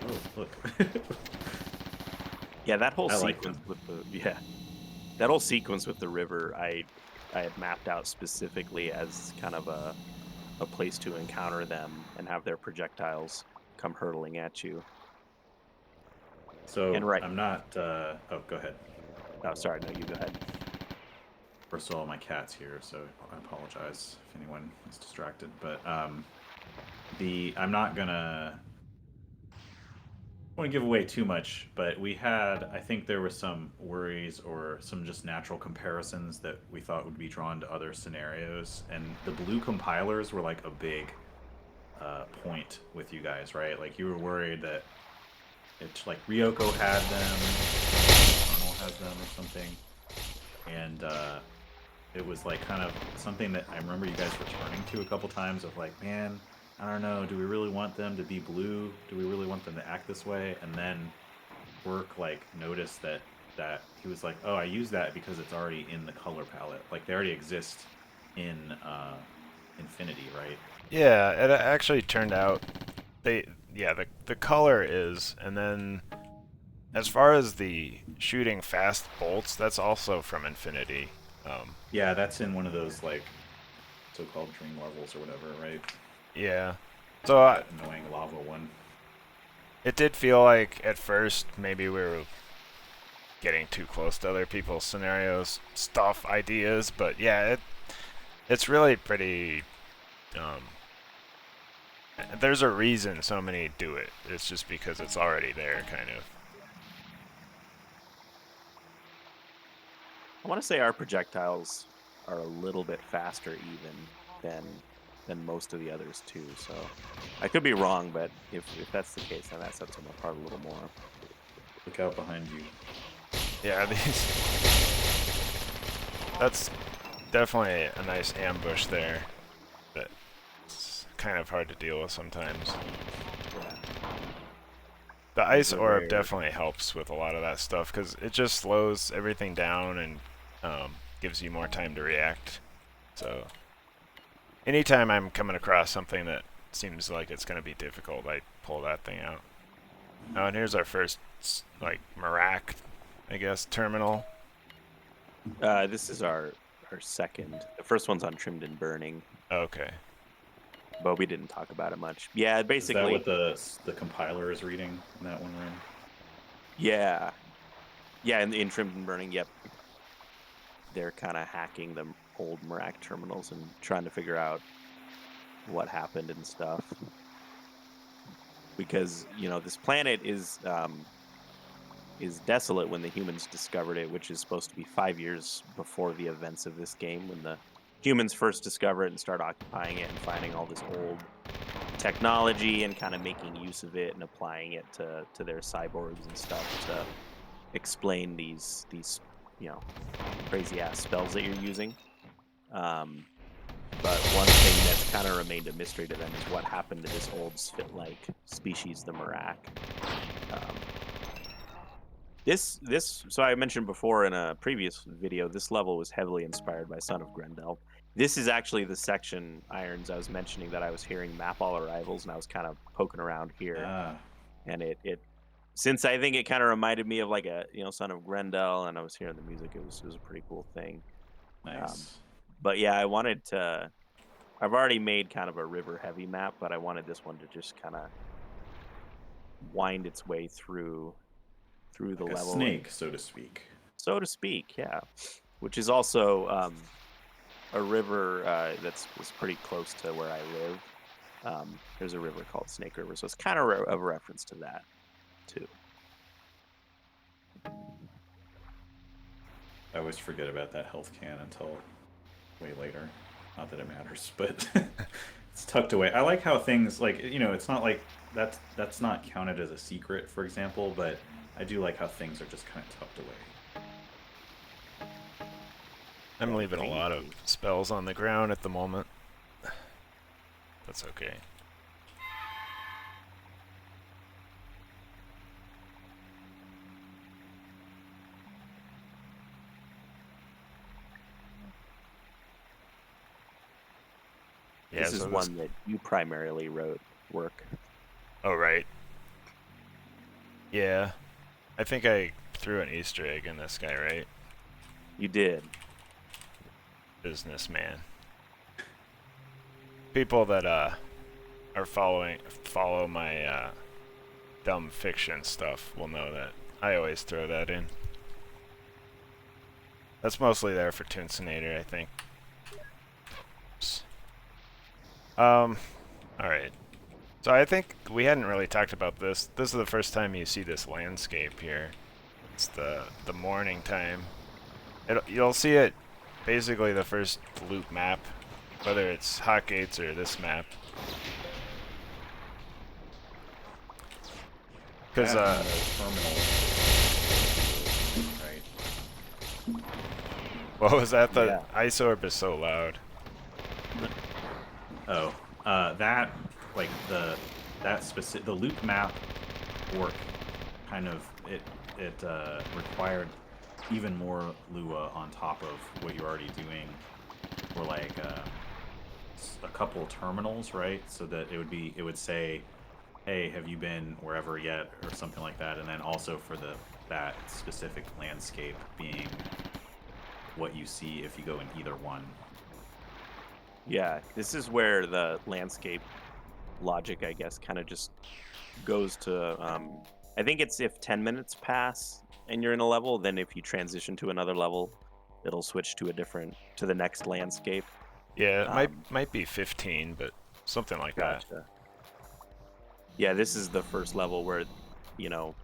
Oh, look. Yeah, that whole I like sequence that whole sequence with the river, I had mapped out specifically as kind of a place to encounter them and have their projectiles come hurtling at you. So And right- I'm not. Oh, go ahead. Oh, sorry, no, you go ahead. First of all, my cat's here, so I apologize if anyone is distracted. But I'm not gonna want to give away too much, but I think there were some worries or some just natural comparisons that we thought would be drawn to other scenarios, and the blue compilers were like a big point with you guys, right? Like you were worried that it's like Ryoko had them, Arnold has them or something, and it was like kind of something that I remember you guys returning to a couple times of like, man, I don't know, do we really want them to be blue? Do we really want them to act this way? And then Work like noticed that he was like, oh, I use that because it's already in the color palette. Like they already exist in Infinity, right? Yeah, it actually turned out the color is, and then as far as the shooting fast bolts, that's also from Infinity. Yeah, that's in one of those like so-called dream levels or whatever, right? Yeah. So That annoying lava one. it did feel like at first maybe we were getting too close to other people's scenarios, stuff, ideas, but yeah, it's really pretty. There's a reason so many do it. It's just because it's already there, kind of. I want to say our projectiles are a little bit faster even than most of the others too. So I could be wrong, but if that's the case, then that sets them apart a little more. Look out behind you. Yeah, that's definitely a nice ambush there. That's kind of hard to deal with sometimes. The ice are orb rare. definitely helps with a lot of that stuff because it just slows everything down and gives you more time to react. So anytime I'm coming across something that seems like it's going to be difficult, I pull that thing out. Oh, and here's our first like Marak, I guess, terminal. This is our second. The first one's on Trimmed and Burning, Okay. but we didn't talk about it much. Yeah, Is basically. that what the compiler is reading in that one room? Yeah. Yeah, in Trimmed and Burning, yep. They're kind of hacking the old Marak terminals and trying to figure out what happened and stuff. Because this planet is desolate when the humans discovered it, which is supposed to be 5 years before the events of this game, when the humans first discover it and start occupying it and finding all this old technology and kind of making use of it and applying it to their cyborgs and stuff to explain these crazy ass spells that you're using. Um, but one thing that's kind of remained a mystery to them is what happened to this old Sphit-like species, the Merak. Um, so I mentioned before in a previous video, this level was heavily inspired by Son of Grendel. This is actually the section, Irons, I was mentioning that I was hearing map all arrivals, and I was kind of poking around here, Ah, and it since I think it kind of reminded me of like a Son of Grendel, and I was hearing the music, it was a pretty cool thing. Um, nice. but yeah, I wanted to. I've already made kind of a river heavy map, but I wanted this one to just kind of wind its way through the Like a level, and snake, so to speak. so to speak, yeah. Which is also a river that's pretty close to where I live. There's a river called Snake River, so it's kind of a reference to that too. I always forget about that health can until way later. Not that it matters, but it's tucked away. I like how things like it's not like that's not counted as a secret, for example, but I do like how things are just kind of tucked away. I'm leaving a Thank lot of you. spells on the ground at the moment. That's okay. Yeah, This is so one that you primarily wrote work. Oh, right. Yeah. I think I threw an Easter egg in this guy, right? You did. Businessman. People that are follow my dumb fiction stuff will know that I always throw that in. That's mostly there for Toonsonator, I think. Alright. So I think we hadn't really talked about this. This is the first time you see this landscape here. It's the morning time. You'll see it basically the first loop map, whether it's Hot Gates or this map. Because That and the terminal, right? what was that? The Yeah. ice orb is so loud. Oh, that like the loop map work kind of it required even more Lua on top of what you're already doing, or like a couple terminals, right? So that it would say, hey, have you been wherever yet, or something like that, and then also for that specific landscape being what you see if you go in either one. Yeah, this is where the landscape logic, I guess, kind of just goes to. I think it's if 10 minutes pass and you're in a level, then if you transition to another level, it'll switch to the next landscape. Yeah, it Um, might be 15, but something like that. Gotcha. Yeah, this is the first level where, you know,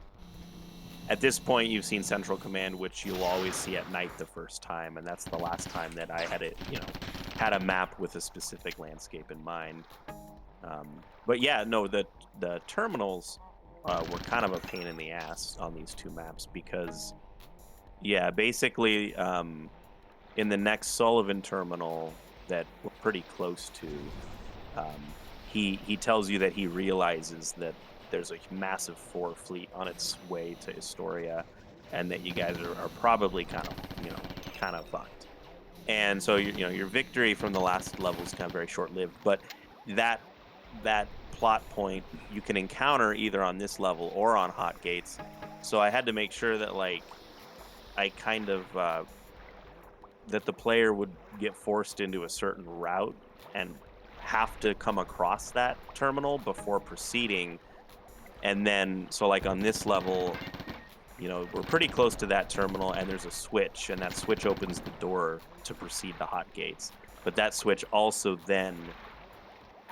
at this point you've seen Central Command, which you'll always see at night the first time, and that's the last time that I had a map with a specific landscape in mind. But yeah, no, the terminals were kind of a pain in the ass on these two maps because, yeah, basically, in the next Sullivan terminal that we're pretty close to, he tells you that he realizes that there's a massive 4 fleet on its way to Istoria, and that you guys are probably kind of fucked. And so your victory from the last level is kind of very short lived, but that that plot point you can encounter either on this level or on Hot Gates. So I had to make sure that I kind of that the player would get forced into a certain route and have to come across that terminal before proceeding. And then so like on this level, we're pretty close to that terminal, and there's a switch, and that switch opens the door to proceed to Hot Gates. But that switch also then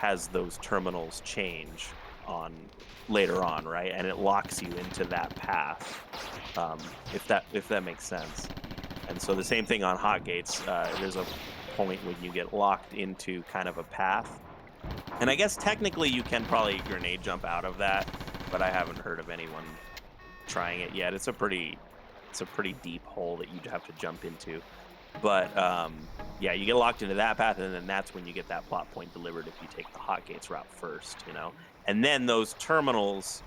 has those terminals change on later on, right? And it locks you into that path, if that makes sense. And so the same thing on hot gates. There's a point when you get locked into kind of a path, and I guess technically you can probably grenade jump out of that, but I haven't heard of anyone trying it yet. It's a pretty deep hole that you'd have to jump into. But yeah, you get locked into that path, and then that's when you get that plot point delivered if you take the hot gates route first, you know. And then those terminals,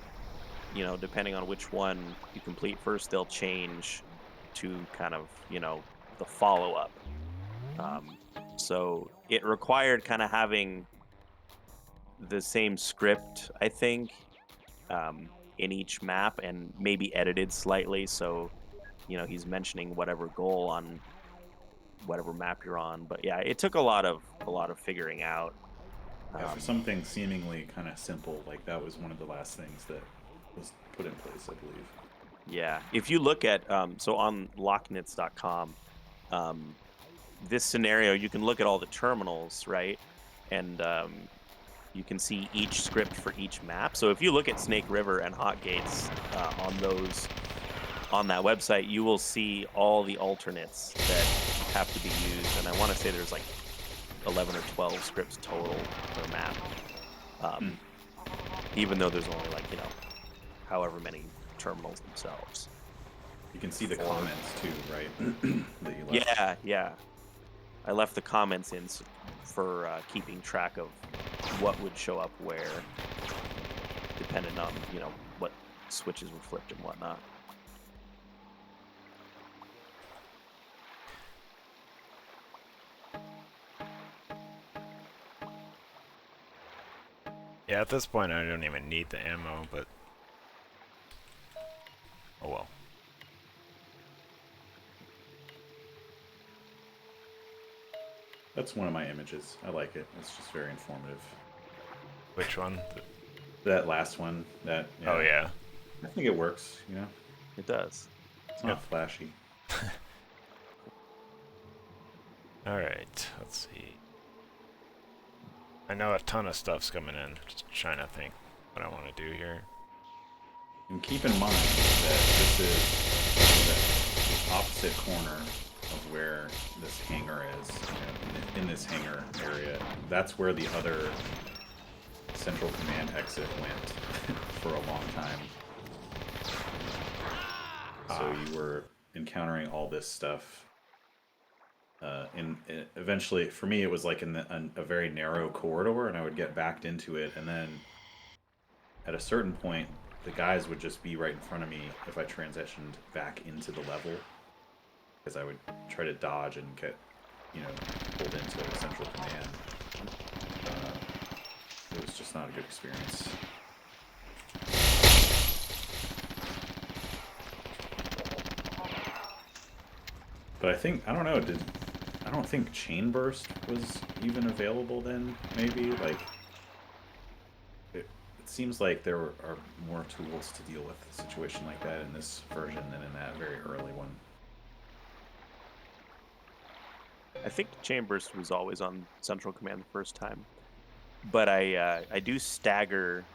you know, depending on which one you complete first, they'll change to kind of, you know, the follow up. So it required kind of having the same script, I think, in each map, and maybe edited slightly. So, you know, he's mentioning whatever goal on whatever map you're on. But yeah, it took a lot of figuring out. Yeah, for something seemingly kind of simple, like that was one of the last things that was put in place, I believe. Yeah, if you look at so on locknits.com, this scenario, you can look at all the terminals, right? And you can see each script for each map. So if you look at Snake River and Hot Gates on that website, you will see all the alternates that have to be used. And I want to say there's like 11 or 12 scripts total per map. Even though there's only like, you know, however many terminals themselves. You can see the comments too, right? That you left. Yeah, yeah. I left the comments in for keeping track of what would show up where, depending on, you know, what switches were flipped and whatnot. Yeah, at this point I don't even need the ammo, but oh well. That's one of my images. I like it. It's just very informative. Which one? That last one. That. Yeah, Oh yeah. I think it works. You know, It does. it's not flashy. All right. Let's see. I know a ton of stuff's coming in. Just trying to think what I want to do here. And keep in mind that this is the opposite corner of where this hangar is. You know, in this hangar area, that's where the other Central Command exit went for a long time. So you were encountering all this stuff. Eventually, for me, it was like in a very narrow corridor, and I would get backed into it, and then at a certain point, the guys would just be right in front of me if I transitioned back into the level, because I would try to dodge and get, you know, pulled into Central Command. It was just not a good experience. But I think, I don't know, I don't think Chain Burst was even available then, maybe? Like, it seems like there are more tools to deal with a situation like that in this version than in that very early one. I think Chambers was always on Central Command the first time, but I do stagger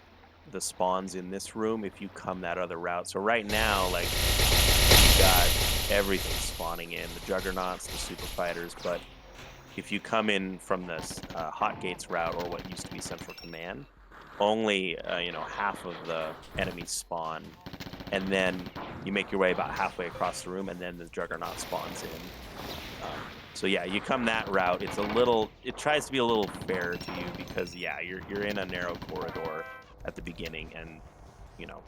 the spawns in this room if you come that other route. So right now, like, you got everything spawning in, the Juggernauts, the Super Fighters, but if you come in from this Hot Gates route, or what used to be Central Command, only you know, half of the enemies spawn, and then you make your way about halfway across the room, and then the Juggernaut spawns in. So yeah, you come that route. It tries to be a little fair to you because yeah, you're in a narrow corridor at the beginning, and you know,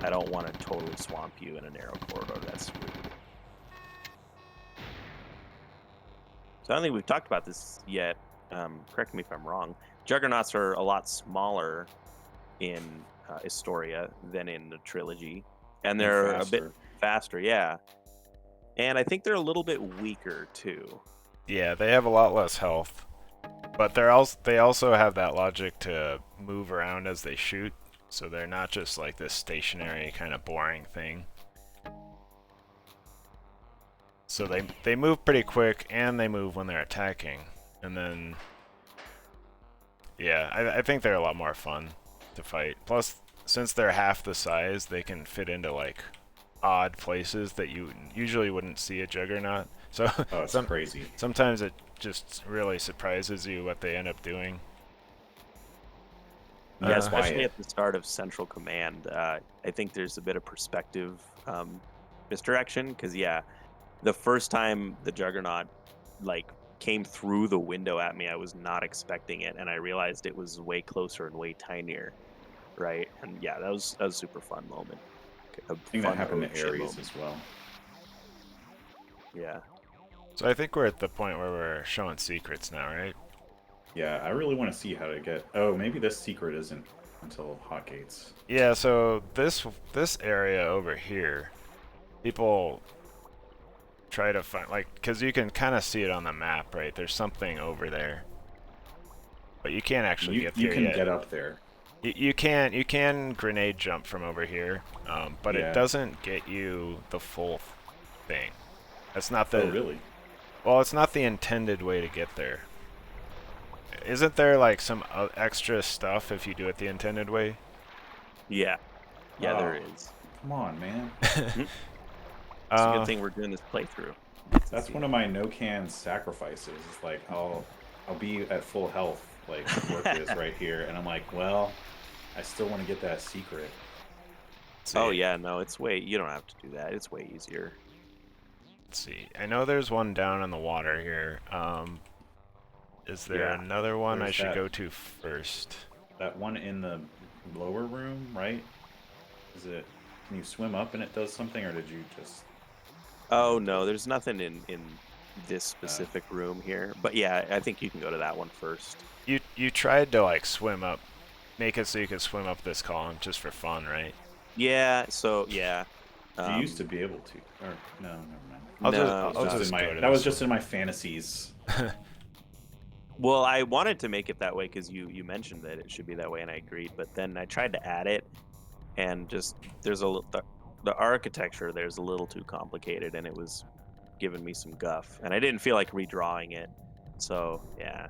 I don't want to totally swamp you in a narrow corridor. That's rude. So I don't think we've talked about this yet. Correct me if I'm wrong. Juggernauts are a lot smaller in Istoria than in the trilogy, and they're a bit faster. Yeah, and I think they're a little bit weaker too. Yeah, they have a lot less health, but they also have that logic to move around as they shoot, so they're not just like this stationary kind of boring thing. So they move pretty quick, and they move when they're attacking, and then Yeah, I think they're a lot more fun to fight. Plus, since they're half the size, they can fit into like odd places that you usually wouldn't see a Juggernaut. So Oh, it's crazy. sometimes it just really surprises you what they end up doing. Yeah, That's why especially at the start of Central Command. I think there's a bit of perspective misdirection because yeah, the first time the Juggernaut like came through the window at me, I was not expecting it, and I realized it was way closer and way tinier, right? And yeah, that was a super fun moment. A I think that fun happened oh to shit Ares moment. as well. Yeah. So I think we're at the point where we're showing secrets now, right? Yeah, I really want to see how to get. Oh, maybe this secret isn't until Hotgates. Yeah, so this area over here, people try to find, like, because you can kind of see it on the map, right? There's something over there, but you can't actually get You there can yet. get up there. You can grenade jump from over here, but it Yeah. doesn't get you the full thing. That's not the Oh, really? well, it's not the intended way to get there. Isn't there like some extra stuff if you do it the intended way? Yeah. Yeah, there Oh, is. come on, man. It's a good thing we're doing this playthrough. That's one of my no-can sacrifices. It's like I'll be at full health, like Work is right here, and I'm like, well, I still want to get that secret. Oh yeah, no, it's way. You don't have to do that. It's way easier. Let's see. I know there's one down in the water here. Is there Yeah, another one I there's should that. go to first? That one in the lower room, right? Is it? Can you swim up and it does something, or did you just? Oh no, there's nothing in this specific room here. But yeah, I think you can go to that one first. You tried to like swim up, make it so you could swim up this column just for fun, right? Yeah. So yeah. You used to be able to, or no, never mind. I'll No, just, I'll Just just in my, go to that was this just in my fantasies. well, I wanted to make it that way because you mentioned that it should be that way, and I agreed. But then I tried to add it, and just there's the architecture there's a little too complicated, and it was giving me some guff, and I didn't feel like redrawing it. So yeah,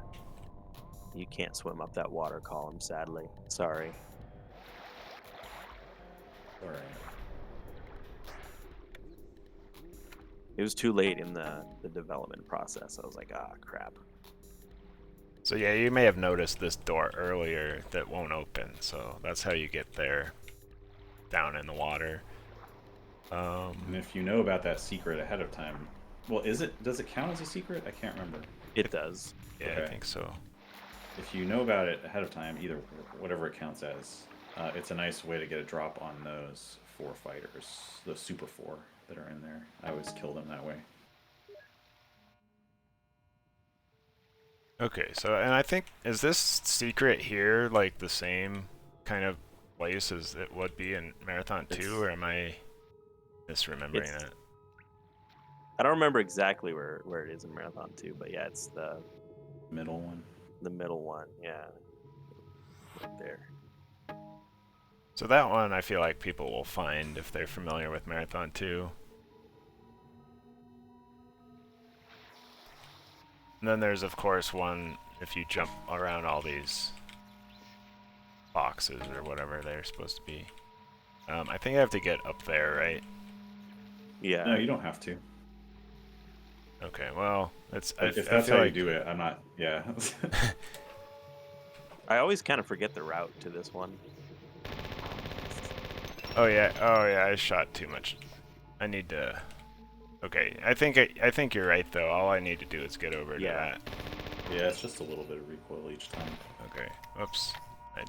you can't swim up that water column, sadly. Sorry. All right. It was too late in the development process. I was like, ah, crap. So yeah, you may have noticed this door earlier that won't open, so that's how you get there, down in the water. And if you know about that secret ahead of time, well, does it count as a secret? I can't remember. It does. Yeah, Okay. I think so. If you know about it ahead of time, either whatever it counts as, it's a nice way to get a drop on those 4 fighters, the Super 4 that are in there. I always kill them that way. Okay, so, and I think, is this secret here like the same kind of place as it would be in Marathon 2, or am I misremembering It's- that? I don't remember exactly where it is in Marathon 2, but yeah, it's the Middle one. middle one. Yeah, right there. So that one I feel like people will find if they're familiar with Marathon 2. And then there's of course one if you jump around all these boxes or whatever they're supposed to be. I think I have to get up there, right? Yeah. No, you don't have to. Okay, well, it's I If feel that's how like, you do it, I'm not. Yeah. I always kind of forget the route to this one. oh yeah, I shot too much. I need to. Okay, I think you're right though. All I need to do is get over to Yeah. that. Yeah, it's just a little bit of recoil each time. Okay, whoops. I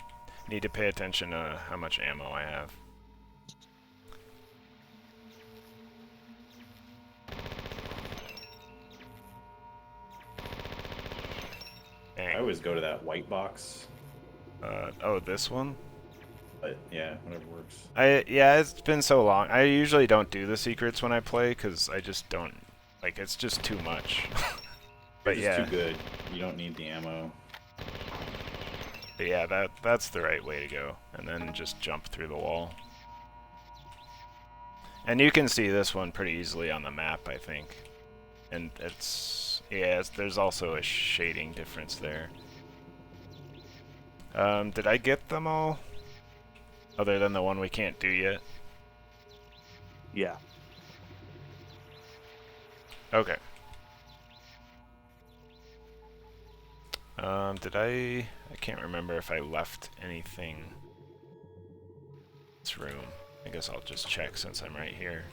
need to pay attention to how much ammo I have. I Dang. always go to that white box, Oh, this one? but yeah, whatever works. Yeah, it's been so long. I usually don't do the secrets when I play because I just don't like. It's just too much. But It's just yeah, too good. You don't need the ammo. but yeah, that's the right way to go. And then just jump through the wall. And you can see this one pretty easily on the map, I think. And there's also a shading difference there. Did I get them all? Other than the one we can't do yet? Yeah. Okay. Did I can't remember if I left anything in this room. I guess I'll just check since I'm right here.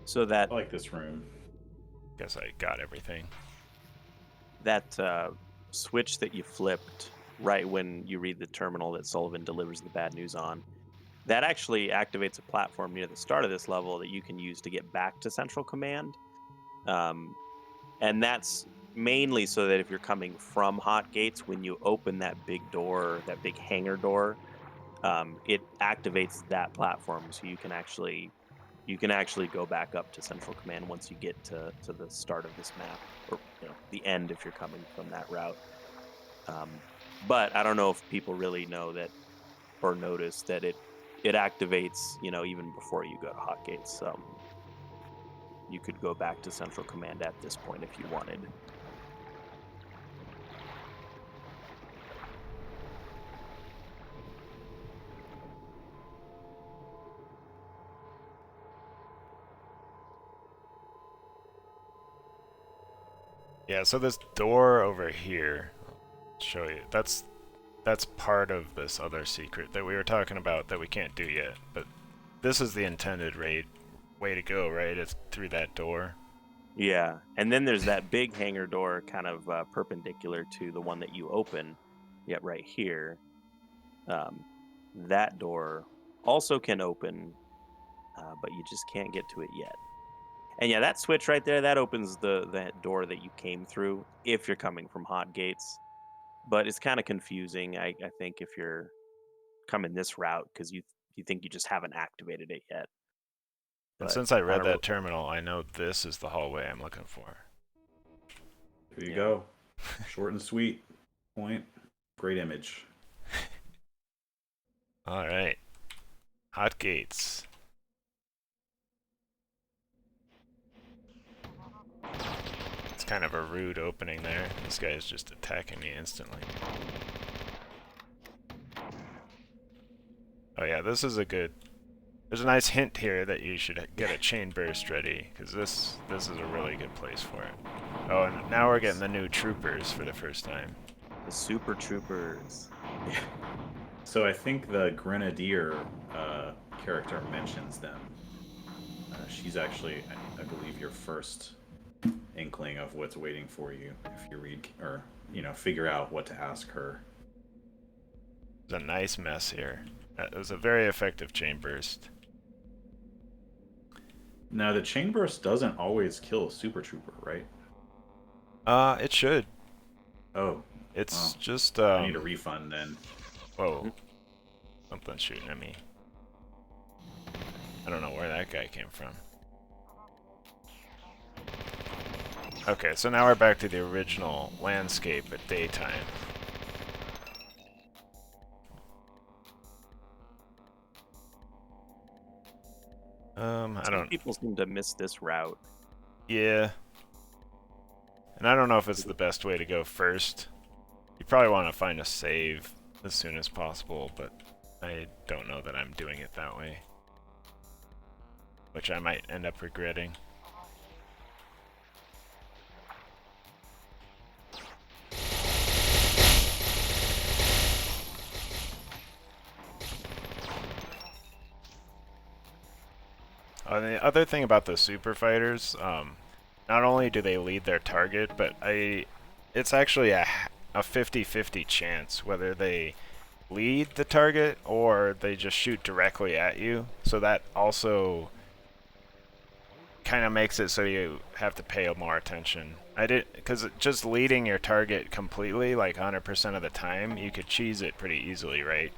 So that I like this room. Guess I got everything. that switch that you flipped right when you read the terminal that Sullivan delivers the bad news on, that actually activates a platform near the start of this level that you can use to get back to Central Command. And that's mainly so that if you're coming from Hot Gates, when you open that big door, that big hangar door, it activates that platform, so you can actually go back up to Central Command once you get to the start of this map, or the end if you're coming from that route. But I don't know if people really know that or notice that it activates even before you go to Hot Gates. You could go back to Central Command at this point if you wanted. Yeah, so this door over here, I'll show you. That's part of this other secret that we were talking about that we can't do yet. But this is the intended way to go, right? It's through that door. Yeah, and then there's that big hangar door kind of perpendicular to the one that you open, yet right here. That door also can open, but you just can't get to it yet. And yeah, that switch right there, that opens that door that you came through if you're coming from Hot Gates. But it's kind of confusing, I think, if you're coming this route because you think you just haven't activated it yet. And But since I read don't that terminal, I know this is the hallway I'm looking for. Here you Yeah. go. Short and sweet. Point. Great image. All right. Hot Gates. It's kind of a rude opening there. This guy is just attacking me instantly. Oh yeah, this is a good... There's a nice hint here that you should get a chain burst ready, because this is a really good place for it. Oh, and now we're getting the new troopers for the first time. The Super Troopers. So I think the Grenadier character mentions them. She's actually, I believe, your first inkling of what's waiting for you if you read or figure out what to ask her. There's a nice mess here. That was a very effective chain burst. Now the chain burst doesn't always kill a super trooper, right? It should. Oh, It's well, just I need a refund then. Whoa. Something's shooting at me. I don't know where that guy came from. Okay, so now we're back to the original landscape at daytime. I don't... People seem to miss this route. Yeah. And I don't know if it's the best way to go first. You probably want to find a save as soon as possible, but I don't know that I'm doing it that way. Which I might end up regretting. And the other thing about the super fighters, not only do they lead their target, but it's actually a 50-50 chance whether they lead the target or they just shoot directly at you. So that also kind of makes it so you have to pay more attention. Because just leading your target completely, like 100% of the time, you could cheese it pretty easily, right?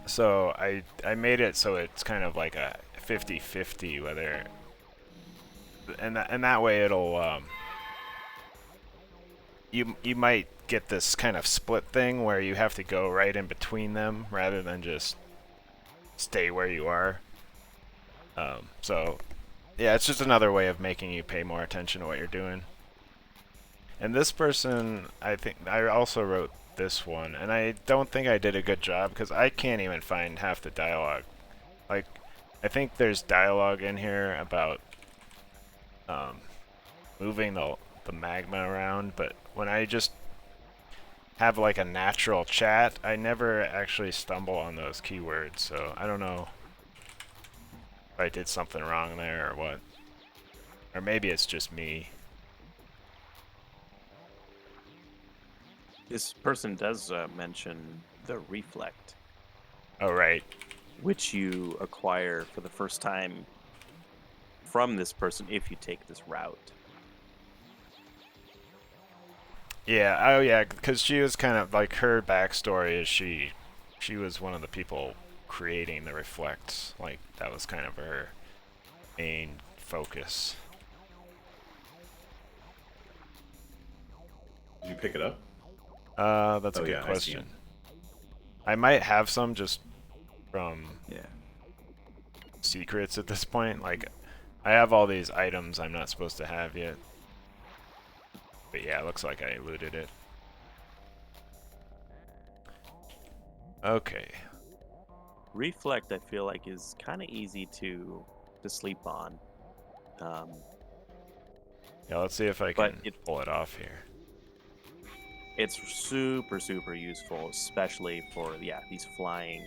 So I made it so it's kind of like a 50-50 whether, and that way it'll you might get this kind of split thing where you have to go right in between them rather than just stay where you are. So yeah, it's just another way of making you pay more attention to what you're doing. And this person, I think, I also wrote this one, and I don't think I did a good job because I can't even find half the dialogue. Like, I think there's dialogue in here about moving the magma around, but when I just have like a natural chat, I never actually stumble on those keywords, so I don't know if I did something wrong there or what. Or maybe it's just me. This person does mention the reflect, Oh, right. which you acquire for the first time from this person if you take this route. Yeah, oh yeah, because she was kind of like, her backstory is she was one of the people creating the reflects. Like, that was kind of her main focus. Did you pick it up? That's a Oh, good yeah, I see question. him. I might have some just from Yeah. secrets at this point. Like, I have all these items I'm not supposed to have yet. But yeah, it looks like I looted it. Okay. Reflect, I feel like, is kind of easy to sleep on. Yeah, let's see if I But can pull it off here. it's super, super useful, especially for, yeah, these flying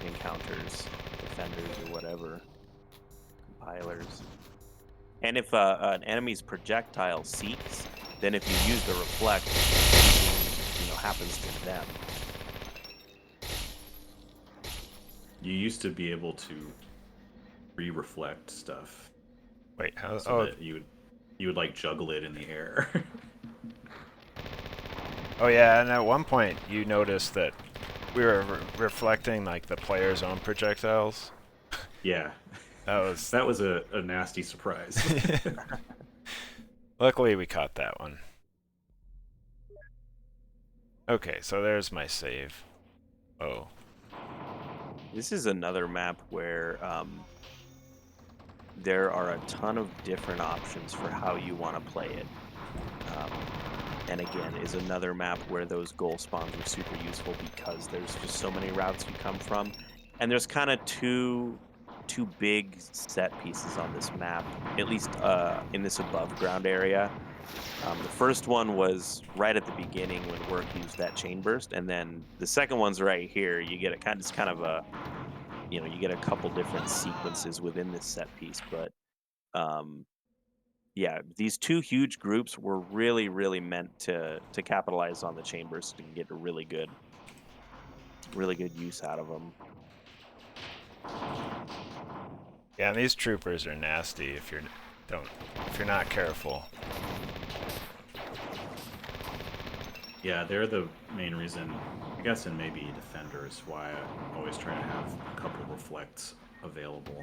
encounters, defenders or whatever, compilers. And if an enemy's projectile seeks, then if you use the reflect, something, happens to them. You used to be able to re-reflect stuff Wait, how? so Oh, that you would like juggle it in the air. oh yeah. And at one point, you noticed that we were reflecting like the player's own projectiles. Yeah. That was. That was a nasty surprise. Luckily, we caught that one. Okay, so there's my save. Oh. This is another map where there are a ton of different options for how you want to play it. And again, is another map where those goal spawns are super useful because there's just so many routes you come from. And there's kind of two big set pieces on this map, at least in this above ground area. The first one was right at the beginning when Work used that chain burst, and then the second one's right here. You get it's kind of a, you get a couple different sequences within this set piece, but yeah, these two huge groups were really, really meant to capitalize on the chain burst and get a really good use out of them. Yeah, and these troopers are nasty if you're not careful. Yeah, they're the main reason, I guess, and maybe defenders, why I always try to have a couple reflects available.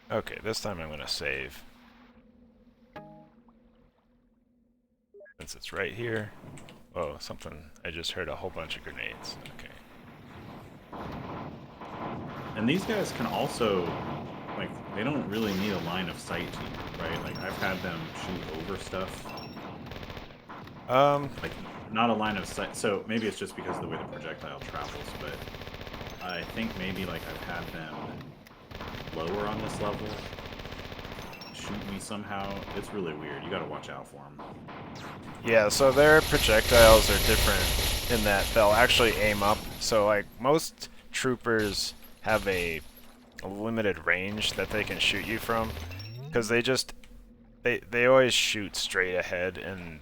Okay, this time I'm gonna save. Since it's right here. Oh, something. I just heard a whole bunch of grenades. Okay. And these guys can also, like, they don't really need a line of sight to you, right? Like, I've had them shoot over stuff. Like, not a line of sight. So maybe it's just because of the way the projectile travels, but I think maybe, like, I've had them lower on this level shoot me somehow. It's really weird. You gotta watch out for them. Yeah, so their projectiles are different in that they'll actually aim up. So, like, most troopers have a limited range that they can shoot you from, because they always shoot straight ahead, and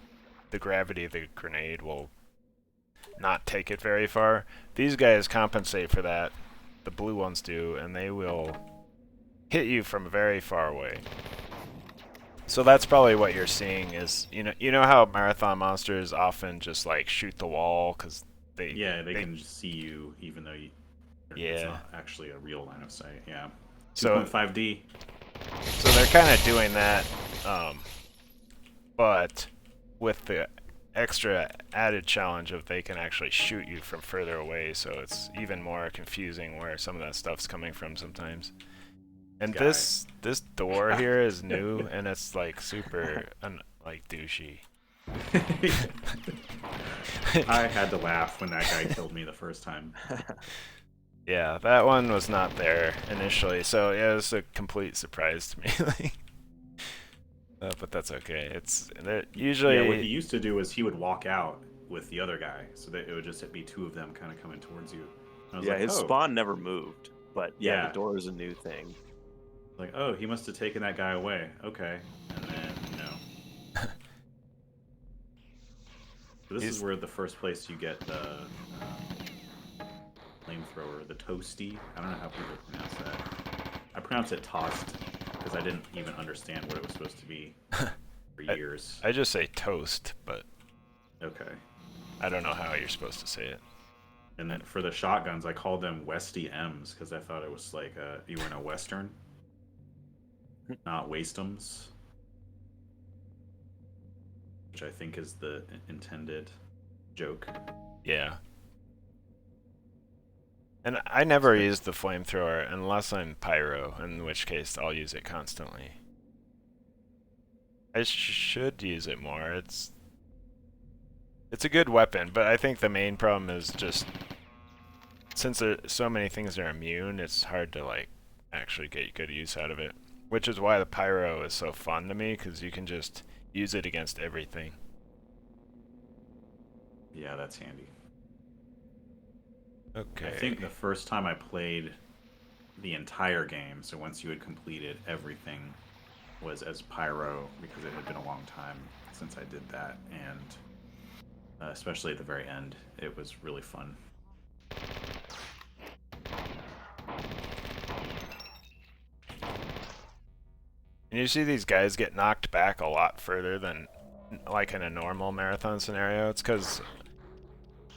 the gravity of the grenade will not take it very far. These guys compensate for that. The blue ones do, and they will hit you from very far away. So that's probably what you're seeing is, you know how marathon monsters often just like shoot the wall because they can just see you even though it's Yeah. not actually a real line of sight. Yeah. So 2.5D. so they're kind of doing that, but with the extra added challenge of they can actually shoot you from further away, so it's even more confusing where some of that stuff's coming from sometimes. And guy. this door here is new, and it's like super like douchey. I had to laugh when that guy killed me the first time. Yeah, that one was not there initially, so yeah, it was a complete surprise to me. Like, but that's okay. It's usually Yeah, what he used to do is he would walk out with the other guy, so that it would just be two of them kind of coming towards you. And I was Yeah, like, his oh, spawn never moved, but yeah, Yeah. the door is a new thing. like, oh, he must have taken that guy away. Okay, and then So this is He's- where the first place you get the flamethrower, the toasty. I don't know how people pronounce that. I pronounce it tossed because I didn't even understand what it was supposed to be for years. I just say toast, but Okay. I don't know how you're supposed to say it. And then for the shotguns, I called them Westy M's because I thought it was like you were in a Western, not Wasteums, which I think is the intended joke. Yeah. And I never use the flamethrower unless I'm pyro, in which case I'll use it constantly. I should use it more. It's a good weapon, but I think the main problem is just since so many things are immune, it's hard to like actually get good use out of it. Which is why the pyro is so fun to me, because you can just use it against everything. Yeah, that's handy. Okay. I think the first time I played the entire game, so once you had completed everything, was as pyro because it had been a long time since I did that, and especially at the very end, it was really fun. And you see these guys get knocked back a lot further than like in a normal marathon scenario. It's because,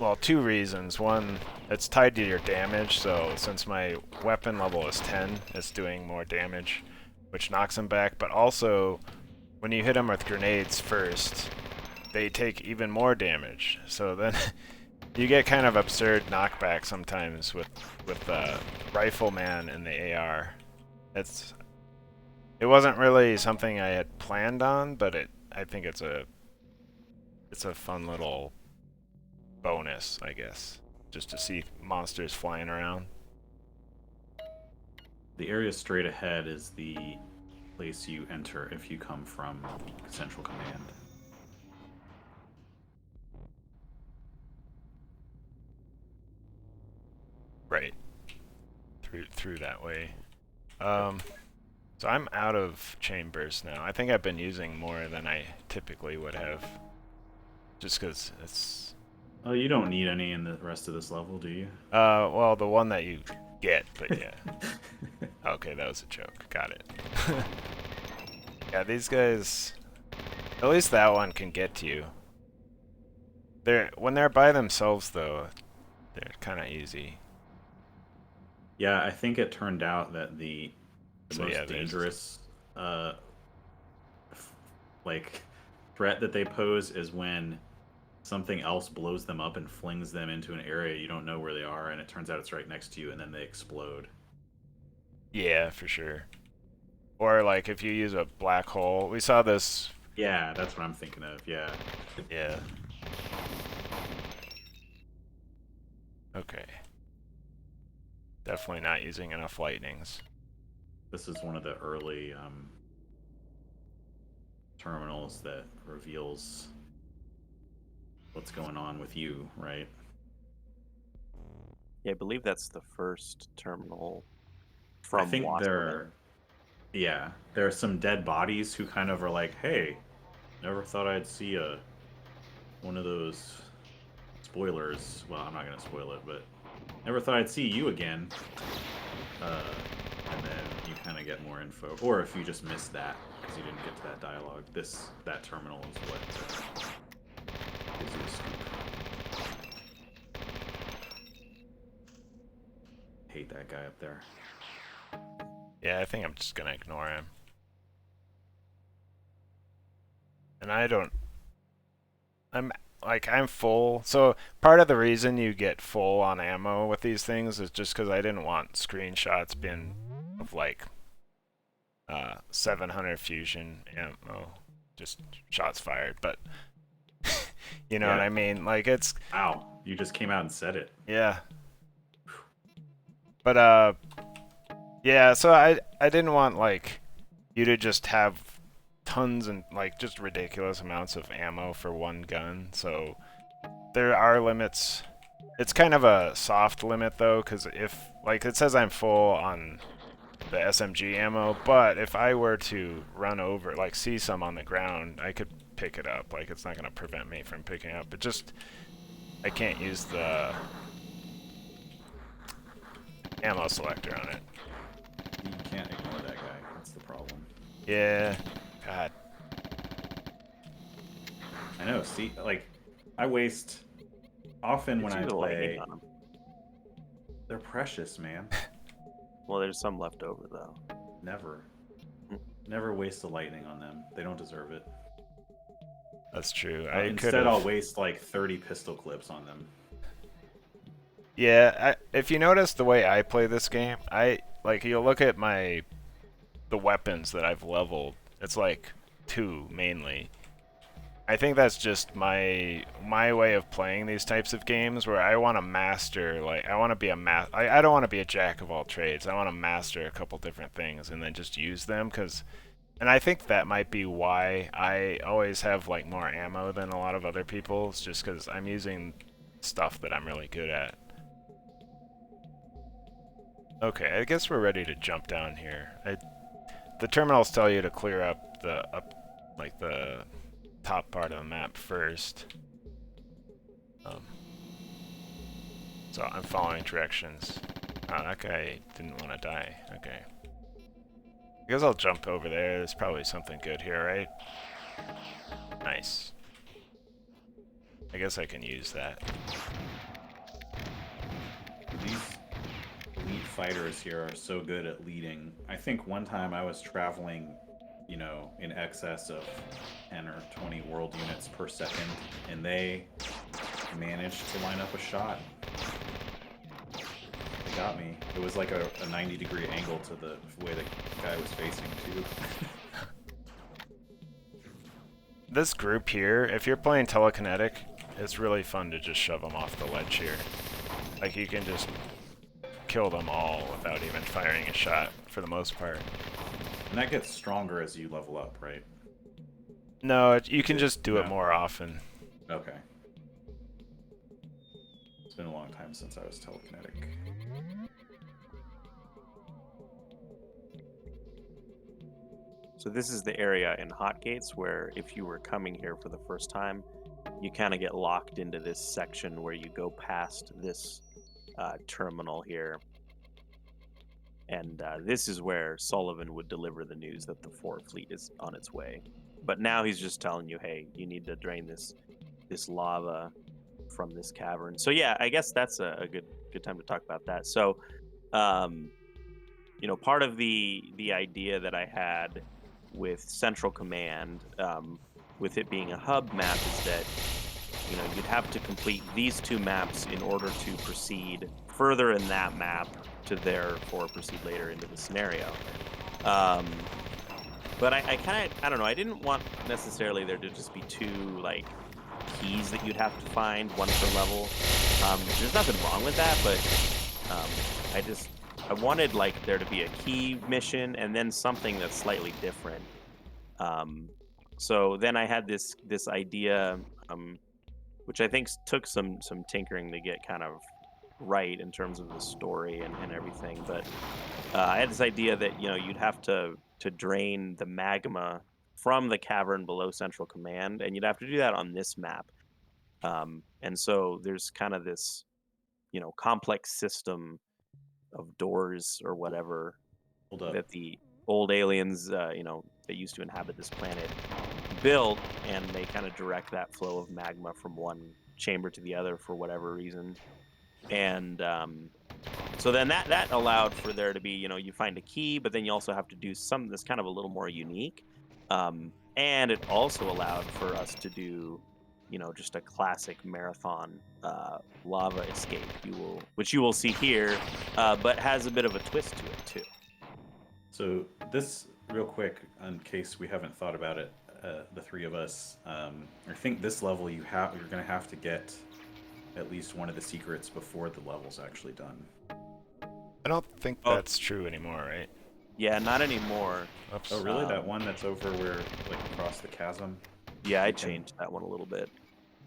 well, two reasons. One, it's tied to your damage, so since my weapon level is 10, it's doing more damage, which knocks them back. But also, when you hit them with grenades first, they take even more damage. So then you get kind of absurd knockback sometimes with Rifleman and the AR. It wasn't really something I had planned on, but I think it's a fun little bonus, I guess, just to see monsters flying around. The area straight ahead is the place you enter if you come from Central Command. Right. Through that way. So I'm out of chambers now. I think I've been using more than I typically would have. Just because it's... Oh, you don't need any in the rest of this level, do you? well, the one that you get, but yeah. Okay, that was a joke. Got it. Yeah, these guys... At least that one can get to you. When they're by themselves, though, they're kind of easy. Yeah, I think it turned out that the So, most yeah, there's- dangerous like threat that they pose is when something else blows them up and flings them into an area you don't know where they are, and it turns out it's right next to you, and then they explode. Yeah, for sure. Or, like, if you use a black hole. We saw this... Yeah, that's what I'm thinking of. Yeah. Yeah. Okay. Definitely not using enough lightnings. This is one of the early terminals that reveals what's going on with you, right? Yeah, I believe that's the first terminal from I think Wasserman. there are some dead bodies who kind of are like, hey, never thought I'd see one of those spoilers. Well, I'm not gonna spoil it, but never thought I'd see you again. And then you kind of get more info, or if you just missed that because you didn't get to that dialogue, that terminal is what gives you a scoop. Hate that guy up there. Yeah, I think I'm just gonna ignore him. And I'm full. So part of the reason you get full on ammo with these things is just because I didn't want screenshots being of like 700 fusion ammo, just shots fired. But you know what Yeah. I mean? Like it's Ow, you just came out and said it. yeah. But yeah. So I didn't want like you to just have tons and like just ridiculous amounts of ammo for one gun. So there are limits. It's kind of a soft limit though, because if like it says I'm full on the SMG ammo, but if I were to run over, like see some on the ground, I could pick it up. Like it's not going to prevent me from picking up. But just I can't use the ammo selector on it. You can't ignore that guy. That's the problem. Yeah. God. I know. See, like, I waste often when It's I usually lightning play. on 'em. They're precious, man. Well, there's some left over though. Never. Never waste the lightning on them. They don't deserve it. That's true. I could Instead, I'll have. waste like 30 pistol clips on them. Yeah. If you notice the way I play this game, you look at the weapons that I've leveled. It's like 2 mainly. I think that's just my way of playing these types of games where I want to master, like I want to be I don't want to be a jack of all trades. I want to master a couple different things and then just use them and I think that might be why I always have like more ammo than a lot of other people. It's just cuz I'm using stuff that I'm really good at. Okay, I guess we're ready to jump down here. The terminals tell you to clear up the top part of the map first. So I'm following directions. Oh, that guy didn't want to die. Okay. I guess I'll jump over there. There's probably something good here, right? Nice. I guess I can use that. These elite fighters here are so good at leading. I think one time I was traveling, in excess of 10 or 20 world units per second, and they managed to line up a shot. They got me. It was like a 90-degree angle to the way the guy was facing, too. This group here, if you're playing telekinetic, it's really fun to just shove them off the ledge here. Like you can just kill them all without even firing a shot for the most part. And that gets stronger as you level up, right? No, you can just do it No. more often. Okay. It's been a long time since I was telekinetic. So this is the area in Hotgates where if you were coming here for the first time, you kind of get locked into this section where you go past this terminal here. And this is where Sullivan would deliver the news that the 4 fleet is on its way. But now he's just telling you, hey, you need to drain this lava from this cavern. So yeah, I guess that's a good time to talk about that. So, part of the idea that I had with Central Command, with it being a hub map, is that you'd have to complete these 2 maps in order to proceed further in that map to therefore proceed later into the scenario. But I don't know, I didn't want necessarily there to just be 2 like keys that you'd have to find, one per level. There's nothing wrong with that, but I wanted like there to be a key mission and then something that's slightly different. So then I had this idea, which I think took some tinkering to get kind of right in terms of the story and everything. But I had this idea that you'd have to drain the magma from the cavern below Central Command, and you'd have to do that on this map. And so there's kind of this complex system of doors or whatever Hold up. that the old aliens that used to inhabit this planet built, and they kind of direct that flow of magma from one chamber to the other for whatever reason. And so then that allowed for there to be you find a key, but then you also have to do something that's kind of a little more unique. And it also allowed for us to do just a classic marathon lava escape, which you will see here, but has a bit of a twist to it too. So this real quick, in case we haven't thought about it, the three of us, I think this level you're gonna have to get at least one of the secrets before the level's actually done. I don't think Oh, that's true anymore, right? yeah, not anymore. Oops. Oh, really? That Um, one that's over where, like, across the chasm? Yeah, I You can, changed that one a little bit.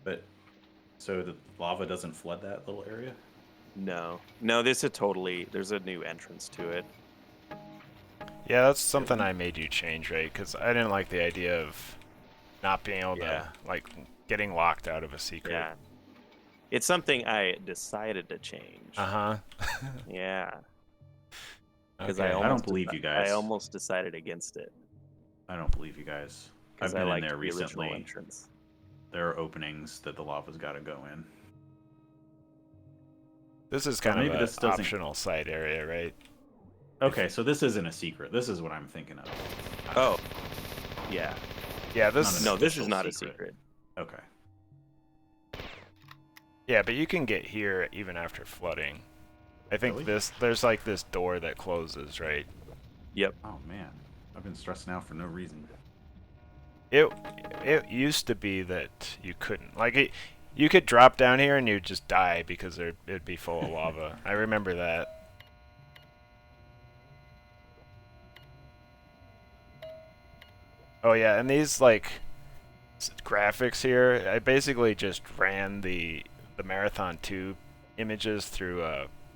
but so the lava doesn't flood that little area? No, no, there's a new entrance to it. Yeah, that's something Really? I made you change, right? Because I didn't like the idea of not being able Yeah, to, like, getting locked out of a secret. yeah. It's something I decided to change. Uh-huh. Yeah, because Okay. I don't believe you I guys. almost decided against it I don't believe you guys. because I've I been in liked there the original recently. entrance. There are openings that the lava's got to go in. This is Or kind of maybe a this doesn't. optional side area, right? Okay, so this isn't a secret. This is what I'm thinking of. Oh, yeah. Yeah, Not an this... No, this is official not a secret. secret. Okay. Yeah, but you can get here even after flooding. I think Really? there's like this door that closes, right? Yep. Oh man, I've been stressing out for no reason. It it used to be that you couldn't. Like you could drop down here and you'd just die because it'd be full of lava. I remember that. Oh yeah, and these like graphics here, I basically just ran the Marathon 2 images through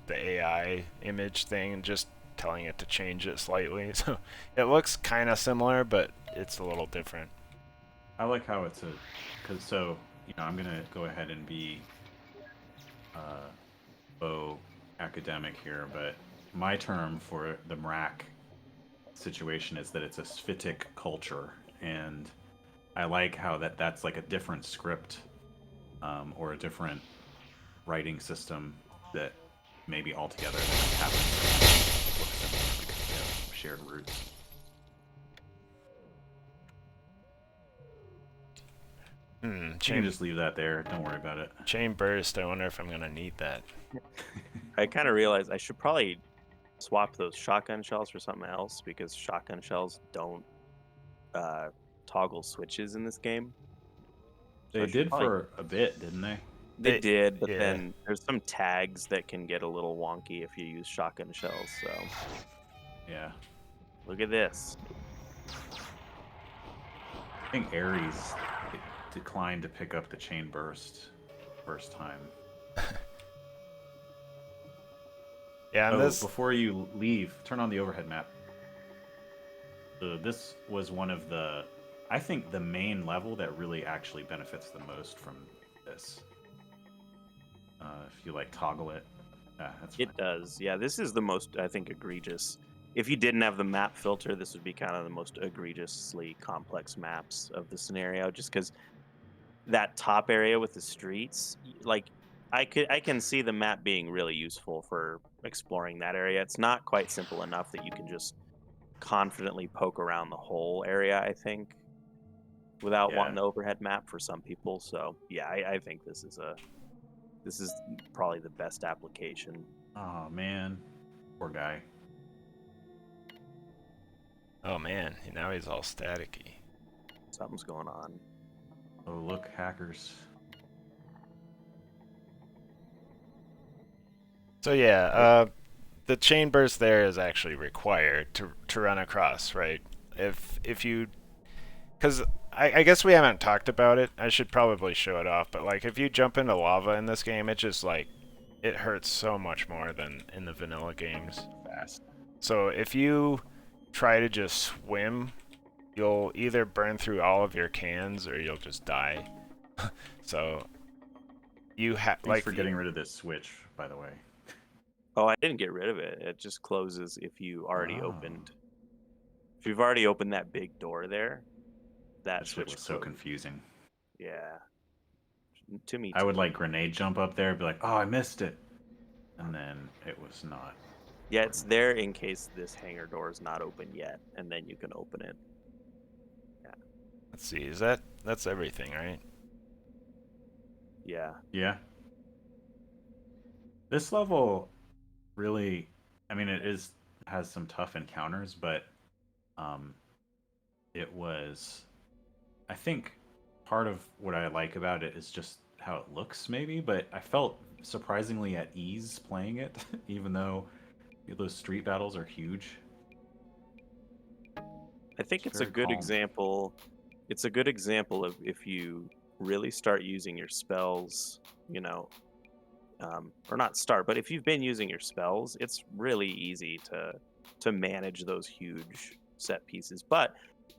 the AI image thing and just telling it to change it slightly. So it looks kind of similar, but it's a little different. I like how it's because I'm gonna go ahead and be uh, faux academic here, but my term for the Mrak situation is that it's a sphitic culture, and I like how that's like a different script, or a different writing system that maybe altogether that happens to look similar because they have shared roots. Hmm, You can just leave that there. Don't worry about it. chain burst. I wonder if I'm gonna need that. I kind of realized I should probably swap those shotgun shells for something else because shotgun shells don't uh, toggle switches in this game. So They I should did probably. for a bit, didn't they? They did, but Yeah. then there's some tags that can get a little wonky if you use shotgun shells. So Yeah. look at this. I think Ares declined to pick up the chain burst first time. Yeah, and Oh, this... before you leave, turn on the overhead map. So this was one of the, I think, the main level that really actually benefits the most from this. If you like toggle it, that's fine. It does. Yeah, this is the most, I think, egregious. If you didn't have the map filter, this would be kind of the most egregiously complex maps of the scenario, just because that top area with the streets, like I can see the map being really useful for exploring that area. It's not quite simple enough that you can just confidently poke around the whole area, I think, without Yeah. wanting the overhead map for some people. So yeah, I think this is probably the best application. Oh man, poor guy. Oh man, now he's all staticky. Something's going on. Oh look, hackers. So yeah, the chain burst there is actually required to run across, right? If you, because I guess we haven't talked about it. I should probably show it off, but like if you jump into lava in this game, it just like it hurts so much more than in the vanilla games. Fast. So if you try to just swim, you'll either burn through all of your cans or you'll just die. So you have Thanks like for getting rid of this switch, by the way. Oh, I didn't get rid of it. It just closes if you already Oh, opened. If you've already opened that big door there, that that shit switch was so closes. confusing. Yeah. To me I too. would like grenade jump up there, and be like, "Oh, I missed it," and then it was not. Yeah, it's there in case this hangar door is not open yet, and then you can open it. Yeah. let's see, that's everything, right? Yeah. Yeah. This level really, I mean, has some tough encounters, but It was, I think, part of what I like about it is just how it looks, maybe. But I felt surprisingly at ease playing it, even though those street battles are huge. I think It's it's a very good calm. example. It's a good example of if you really start using your spells, you know, or not start, but if you've been using your spells, it's really easy to manage those huge set pieces. But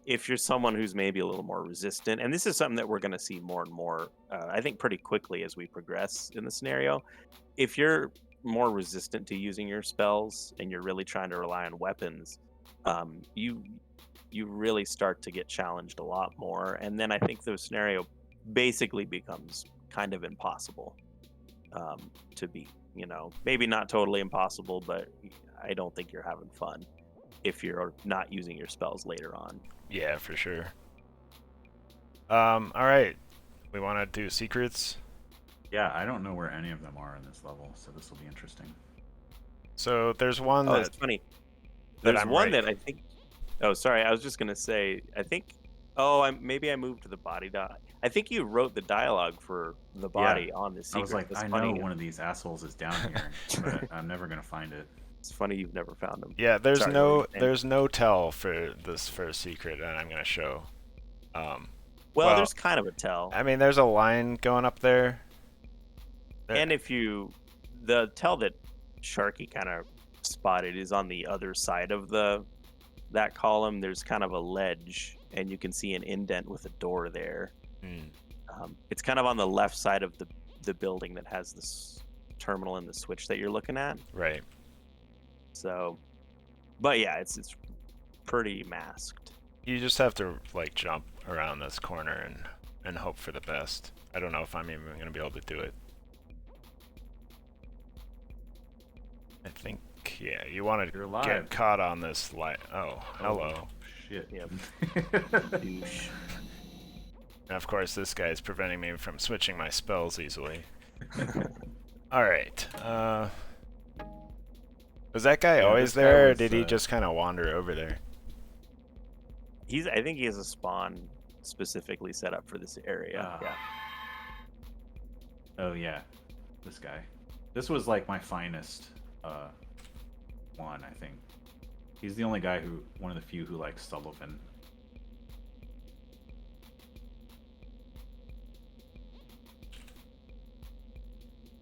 if you're someone who's maybe a little more resistant, and this is something that we're going to see more and more, I think, pretty quickly as we progress in the scenario. If you're more resistant to using your spells and you're really trying to rely on weapons, you really start to get challenged a lot more, and then I think the scenario basically becomes kind of impossible to beat. You know, maybe not totally impossible, but I don't think you're having fun if you're not using your spells later on. Yeah, for sure. All right. We want to do secrets. Yeah, I don't know where any of them are in this level, so this will be interesting. So there's one Oh, that it's funny. that There's I'm one right. that I think. Oh, sorry. I was just gonna say. I think. Oh, maybe I moved to the body. I think you wrote the dialogue for the body on the I was secret. like, That's I know funny. one of these assholes is down here, but I'm never gonna find it. It's funny you've never found him. Yeah, Sorry, what were you saying? there's no tell for this first secret that I'm gonna show. Um, Well, well, there's kind of a tell. I mean, there's a line going up there. And if the tell that Sharky kind of spotted is on the other side of that column. There's kind of a ledge, and you can see an indent with a door there. Hmm. It's kind of on the left side of the building that has this terminal and the switch that you're looking at. Right. So, but yeah, it's pretty masked. You just have to like jump around this corner and hope for the best. I don't know if I'm even gonna be able to do it. I think, yeah, you want You're to alive. get caught on this light. Oh, hello. Oh, shit. Yep. Douche. And of course, this guy is preventing me from switching my spells easily. Alright, was that guy Yeah, always this guy there, or was, did he just kind of wander over there? I think he has a spawn specifically set up for this area. Ah. Yeah. Oh yeah, this guy. This was like my finest one, I think. He's the only guy one of the few who likes Sullivan.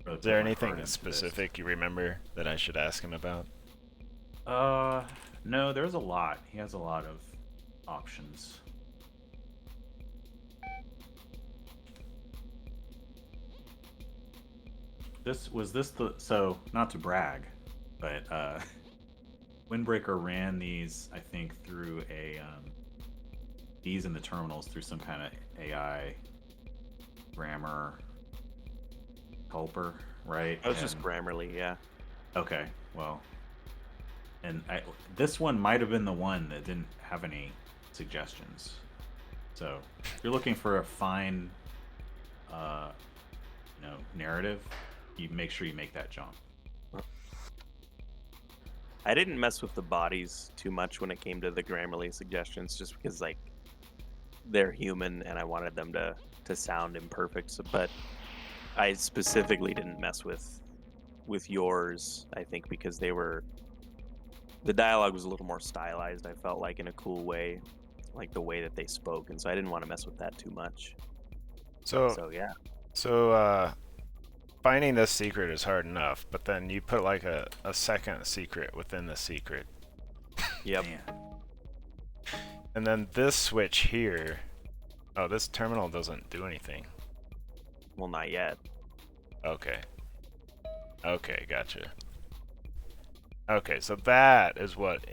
Is there anything specific you remember that I should ask him about? No, there's a lot. He has a lot of options. So not to brag, but Windbreaker ran these, I think, through these in the terminals through some kind of AI grammar helper, right? That was just Grammarly, yeah. Okay, well, and this one might have been the one that didn't have any suggestions. So if you're looking for a fine, narrative, you make sure you make that jump. I didn't mess with the bodies too much when it came to the Grammarly suggestions, just because like they're human and I wanted them to sound imperfect. So, but I specifically didn't mess with yours. I think because the dialogue was a little more stylized. I felt like in a cool way, like the way that they spoke, and so I didn't want to mess with that too much. So yeah. So, finding this secret is hard enough, but then you put like a second secret within the secret. Yep. Man. And then this switch here. Oh, this terminal doesn't do anything. Well, not yet. Okay. Okay, gotcha. Okay, so that is what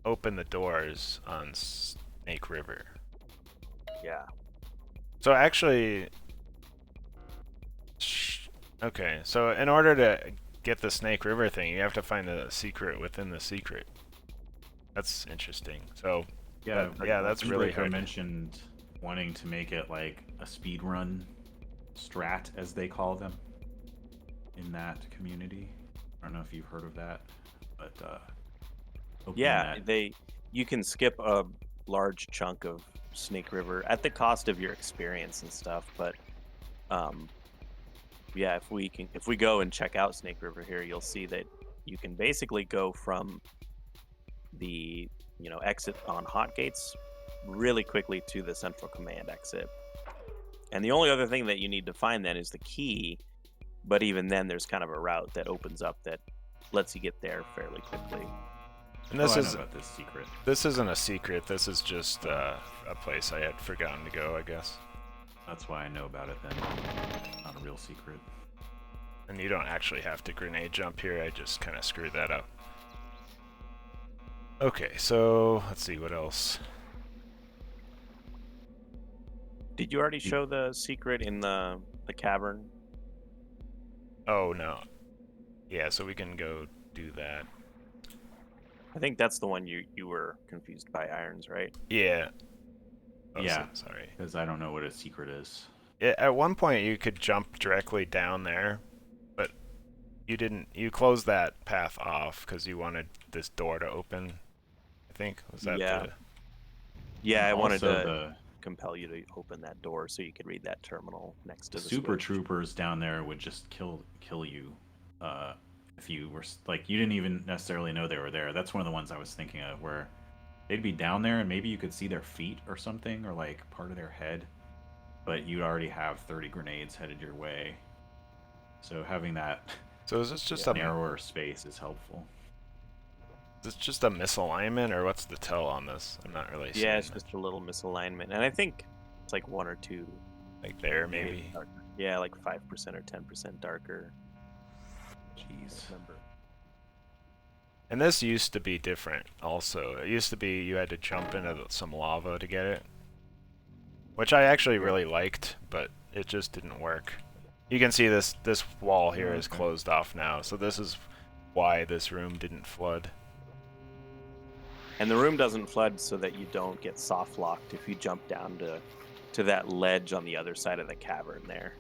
opened the doors on Snake River. Yeah. So actually... Okay, so in order to get the Snake River thing, you have to find the secret within the secret. That's interesting. So, Yeah, that's really Windbreaker hard. mentioned wanting to make it like a speed run strat, as they call them, in that community. I don't know if you've heard of that, but Yeah, that... you can skip a large chunk of Snake River at the cost of your experience and stuff. But um, yeah, if we go and check out Snake River here, you'll see that you can basically go from the exit on Hot Gates really quickly to the Central Command exit. And the only other thing that you need to find then is the key. But even then, there's kind of a route that opens up that lets you get there fairly quickly. And Oh, this I know is about this secret. this isn't a secret. This is just a place I had forgotten to go, I guess. That's why I know about it then. Not a real secret. And you don't actually have to grenade jump here. I just kind of screwed that up. Okay, so let's see what else. Did you already show the secret in the cavern? Oh no. Yeah, so we can go do that. I think that's the one you were confused by irons, right? Yeah. Oh, Yeah. Sorry. Because I don't know what a secret is. At one point you could jump directly down there, but you didn't. You closed that path off because you wanted this door to open. I think was that Yeah. the. Yeah, I wanted Also, to compel you to open that door so you could read that terminal next to the the super switch. troopers down there would just kill you if you were like you didn't even necessarily know they were there. That's one of the ones I was thinking of where they'd be down there and maybe you could see their feet or something or like part of their head, but you'd already have 30 grenades headed your way. So having that So is this just narrower space is helpful. is this just a misalignment or what's the tell on this? I'm not really seeing Yeah, it's that. just a little misalignment, and I think it's like 1 or 2. Like there maybe. darker. Yeah, like 5% or 10% darker. Jeez. Remember? And this used to be different also. It used to be you had to jump into some lava to get it. Which I actually really liked, but it just didn't work. You can see this wall here is closed off now, so this is why this room didn't flood. And the room doesn't flood so that you don't get soft locked if you jump down to that ledge on the other side of the cavern there.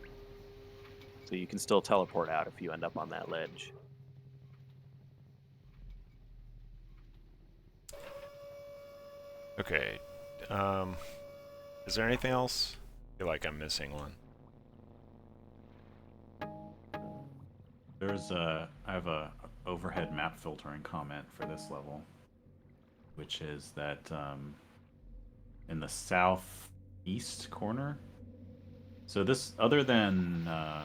So you can still teleport out if you end up on that ledge. Okay. Is there anything else? I feel like I'm missing one. I have a overhead map filtering comment for this level, which is that in the southeast corner. So this, other than what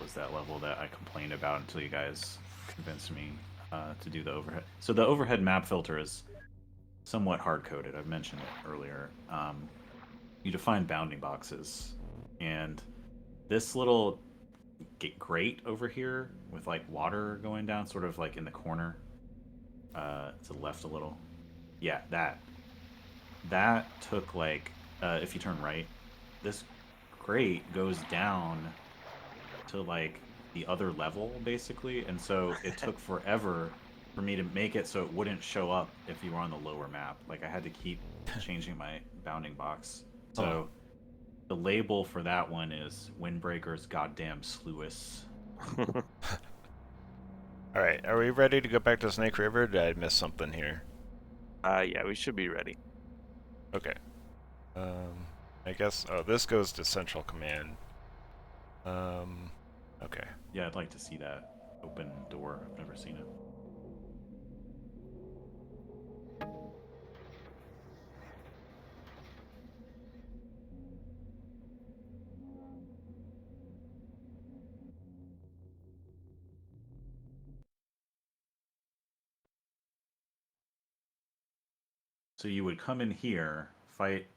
was that level that I complained about until you guys convinced me to do the overhead. So the overhead map filter is somewhat hard coded. I've mentioned it earlier. You define bounding boxes, and this little grate over here with like water going down, sort of like in the corner, to the left a little. Yeah, that took like if you turn right, this grate goes down to like the other level basically, and so it took forever for me to make it so it wouldn't show up if you were on the lower map. Like I had to keep changing my bounding box. So the label for that one is Windbreaker's goddamn sluice. Alright, are we ready to go back to Snake River? Did I miss something here? Yeah, we should be ready. Okay. I guess, oh, this goes to Central Command. Okay. Yeah, I'd like to see that open door. I've never seen it. So you would come in here, fight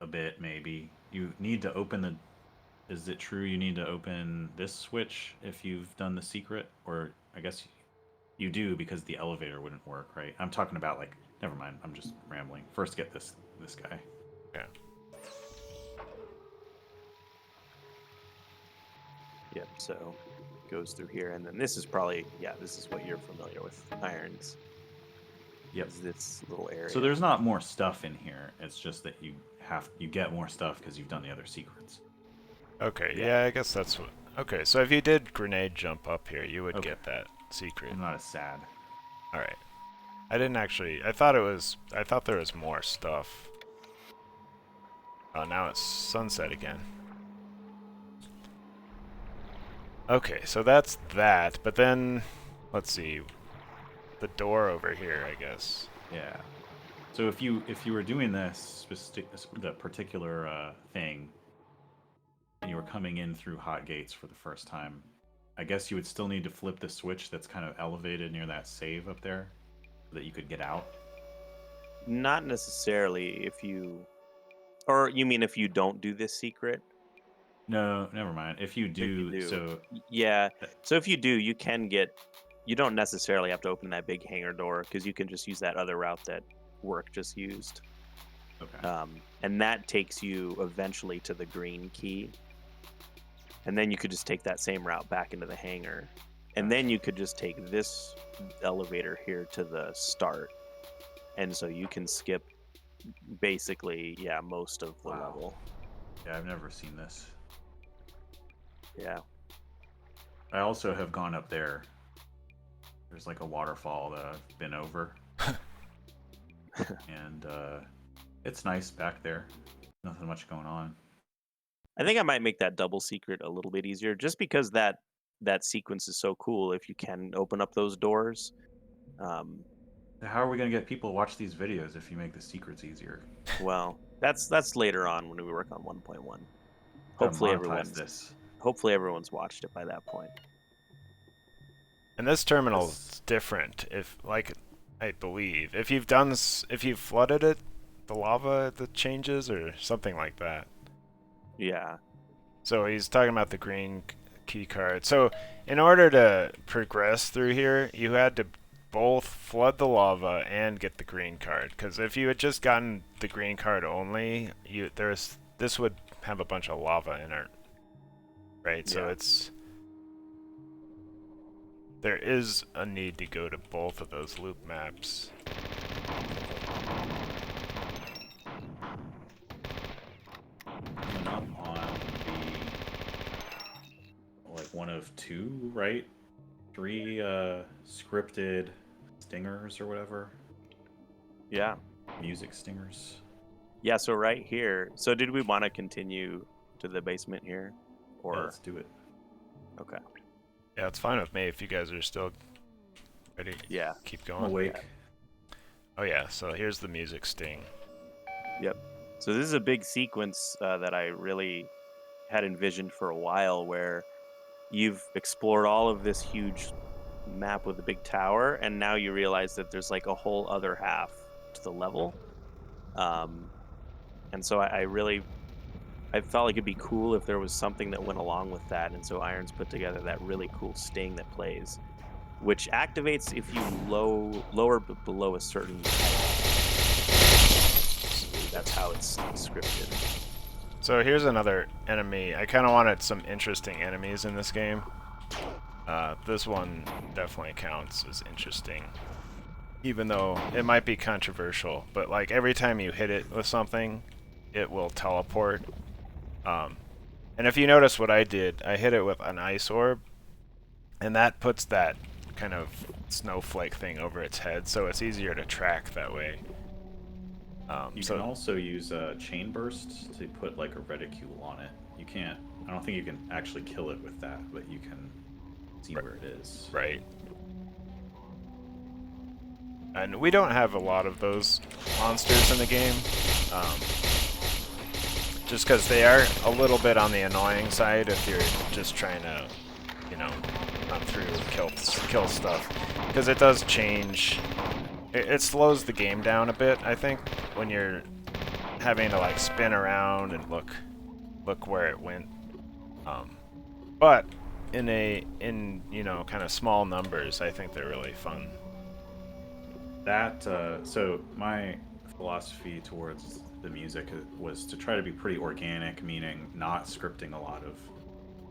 a bit maybe. You need to open the... Is it true you need to open this switch if you've done the secret? Or I guess you do because the elevator wouldn't work, right? I'm talking about like... Never mind, I'm just rambling. First get this guy. Yeah. Yep, so goes through here, and then this is probably, yeah, this is what you're familiar with, irons. Yep. Is this little area. So there's not more stuff in here. It's just that you get more stuff because you've done the other secrets. Okay, yeah, I guess that's what... Okay, so if you did grenade jump up here, you would Okay. get that secret. I'm not as sad. Alright. I didn't actually. I thought there was more stuff. Oh, now it's sunset again. Okay, so that's that. But then, let's see. The door over here, I guess. Yeah. So if you were doing this the particular thing, and you were coming in through hot gates for the first time, I guess you would still need to flip the switch that's kind of elevated near that save up there, so that you could get out. Not necessarily if you, or you mean if you don't do this secret? No, never mind. If you If you do, do, so yeah. So if you do, you can get. You don't necessarily have to open that big hangar door because you can just use that other route that Work just used, okay. and that takes you eventually to the green key, and then you could just take that same route back into the hangar, and then you could just take this elevator here to the start, and so you can skip basically, yeah, most of the Wow. level. Yeah, I've never seen this. Yeah. I also have gone up there. There's like a waterfall that I've been over. And it's nice back there. Nothing much going on. I think I might make that double secret a little bit easier just because that sequence is so cool if you can open up those doors. How are we going to get people to watch these videos if you make the secrets easier? Well, that's later on when we work on 1.1. Gotta Hopefully monetize this. everyone's watched it by that point. And this terminal's different. If like, I believe if you've flooded it, the lava that changes or something like that. Yeah. So he's talking about the green key card. So in order to progress through here, you had to both flood the lava and get the green card. Because if you had just gotten the green card only, this would have a bunch of lava in it, right? So there is a need to go to both of those loop maps. Coming up on the like one of two, right? 3 scripted stingers or whatever. Yeah. Music stingers. Yeah, so right here. So did we want to continue to the basement here? Or Yeah, let's do it. okay. Yeah, it's fine with me if you guys are still ready. Yeah. Keep I'm going. awake. Oh yeah, so here's the music sting. Yep. So this is a big sequence that I really had envisioned for a while where you've explored all of this huge map with a big tower, and now you realize that there's like a whole other half to the level. And so I felt like it'd be cool if there was something that went along with that. And so Irons put together that really cool sting that plays, which activates if you lower below a certain height. That's how it's scripted. So here's another enemy. I kind of wanted some interesting enemies in this game. This one definitely counts as interesting, even though it might be controversial. But like every time you hit it with something, it will teleport. And if you notice what I did, I hit it with an ice orb, and that puts that kind of snowflake thing over its head, so it's easier to track that way. You can also use a chain burst to put like a reticule on it. You can't. I don't think you can actually kill it with that, but you can see where it is. Right. And we don't have a lot of those monsters in the game, just because they are a little bit on the annoying side if you're just trying to, you know, run through and kill stuff. Because it does change. It slows the game down a bit, I think, when you're having to like spin around and look where it went. But in you know, kind of small numbers, I think they're really fun. That so my philosophy towards the music was to try to be pretty organic, meaning not scripting a lot of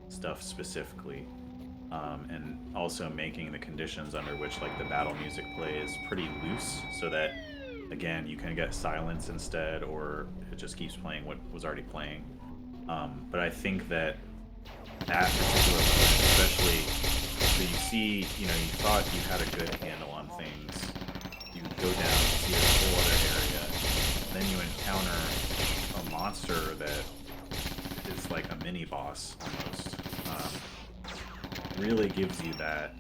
stuff specifically, and also making the conditions under which like the battle music plays pretty loose, so that again you can get silence instead, or it just keeps playing what was already playing. But I think that particular moment, especially, so you see, you know, you thought you had a good handle on things. You monster that is like a mini boss almost. Really gives you that,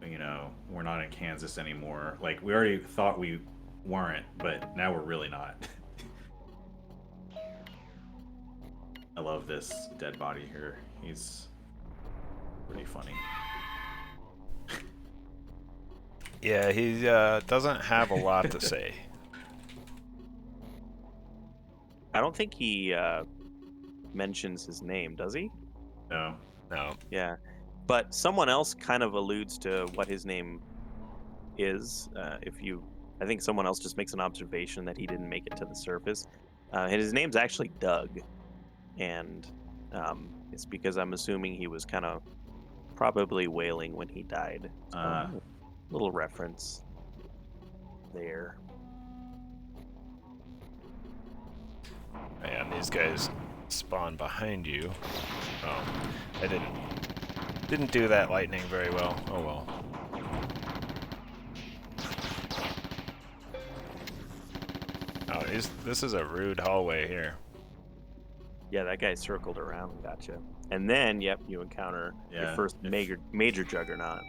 you know, we're not in Kansas anymore. Like, we already thought we weren't, but now we're really not. I love this dead body here. He's pretty funny. Yeah, he doesn't have a lot to say. I don't think he mentions his name, does he? No. No. Yeah, but someone else kind of alludes to what his name is. I think someone else just makes an observation that he didn't make it to the surface. And his name's actually Doug, and it's because I'm assuming he was kind of probably wailing when he died. So, little reference there. Man, these guys spawn behind you. Oh, I didn't do that lightning very well. Oh well. Oh, this is a rude hallway here. Yeah, that guy circled around and gotcha. And then, yep, you encounter your first major juggernaut.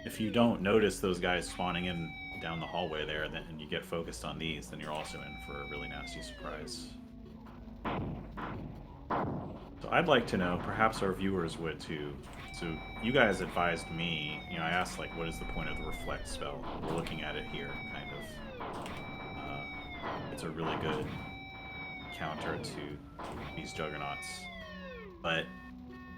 If you don't notice those guys spawning in down the hallway there, then and you get focused on these, then you're also in for a really nasty surprise. So I'd like to know, perhaps our viewers would too. So you guys advised me, you know, I asked like, what is the point of the reflect spell? We're looking at it here, kind of. It's a really good counter to these juggernauts. But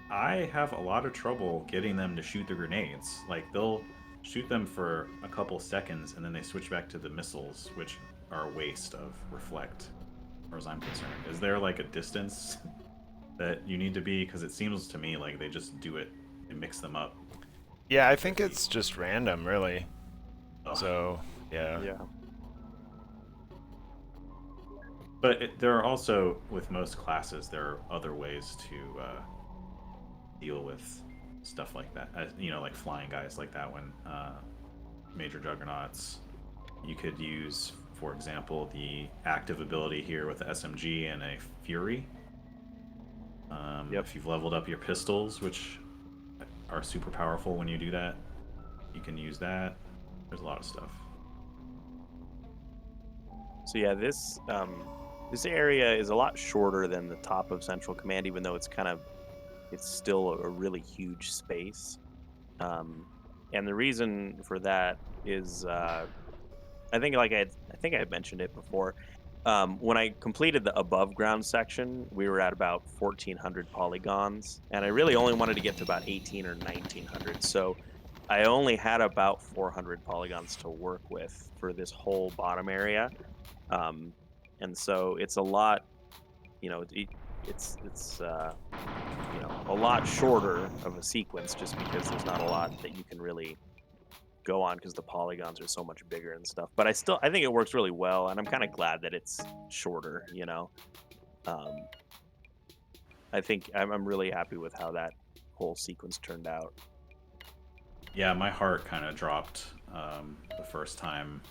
I have a lot of trouble getting them to shoot the grenades. Like, they'll shoot them for a couple seconds and then they switch back to the missiles, which are a waste of reflect, as far as I'm concerned. Is there like a distance that you need to be? Because it seems to me like they just do it and mix them up. Yeah, I think it's just random, really. Oh. So, yeah. Yeah. But there are also, with most classes, there are other ways to deal with stuff like that. You know, like flying guys like that one. Major juggernauts. You could use, for example, the active ability here with the SMG and a Fury. If you've leveled up your pistols, which are super powerful when you do that, you can use that. There's a lot of stuff. So yeah, this area is a lot shorter than the top of Central Command, even though it's still a really huge space. And the reason for that is, I think I had mentioned it before. When I completed the above ground section, we were at about 1,400 polygons, and I really only wanted to get to about 1,800 or 1,900. So I only had about 400 polygons to work with for this whole bottom area. And so it's a lot, you know, it's you know, a lot shorter of a sequence just because there's not a lot that you can really go on because the polygons are so much bigger and stuff. But I think it works really well, and I'm kind of glad that it's shorter, you know. I think I'm really happy with how that whole sequence turned out. Yeah, my heart kind of dropped the first time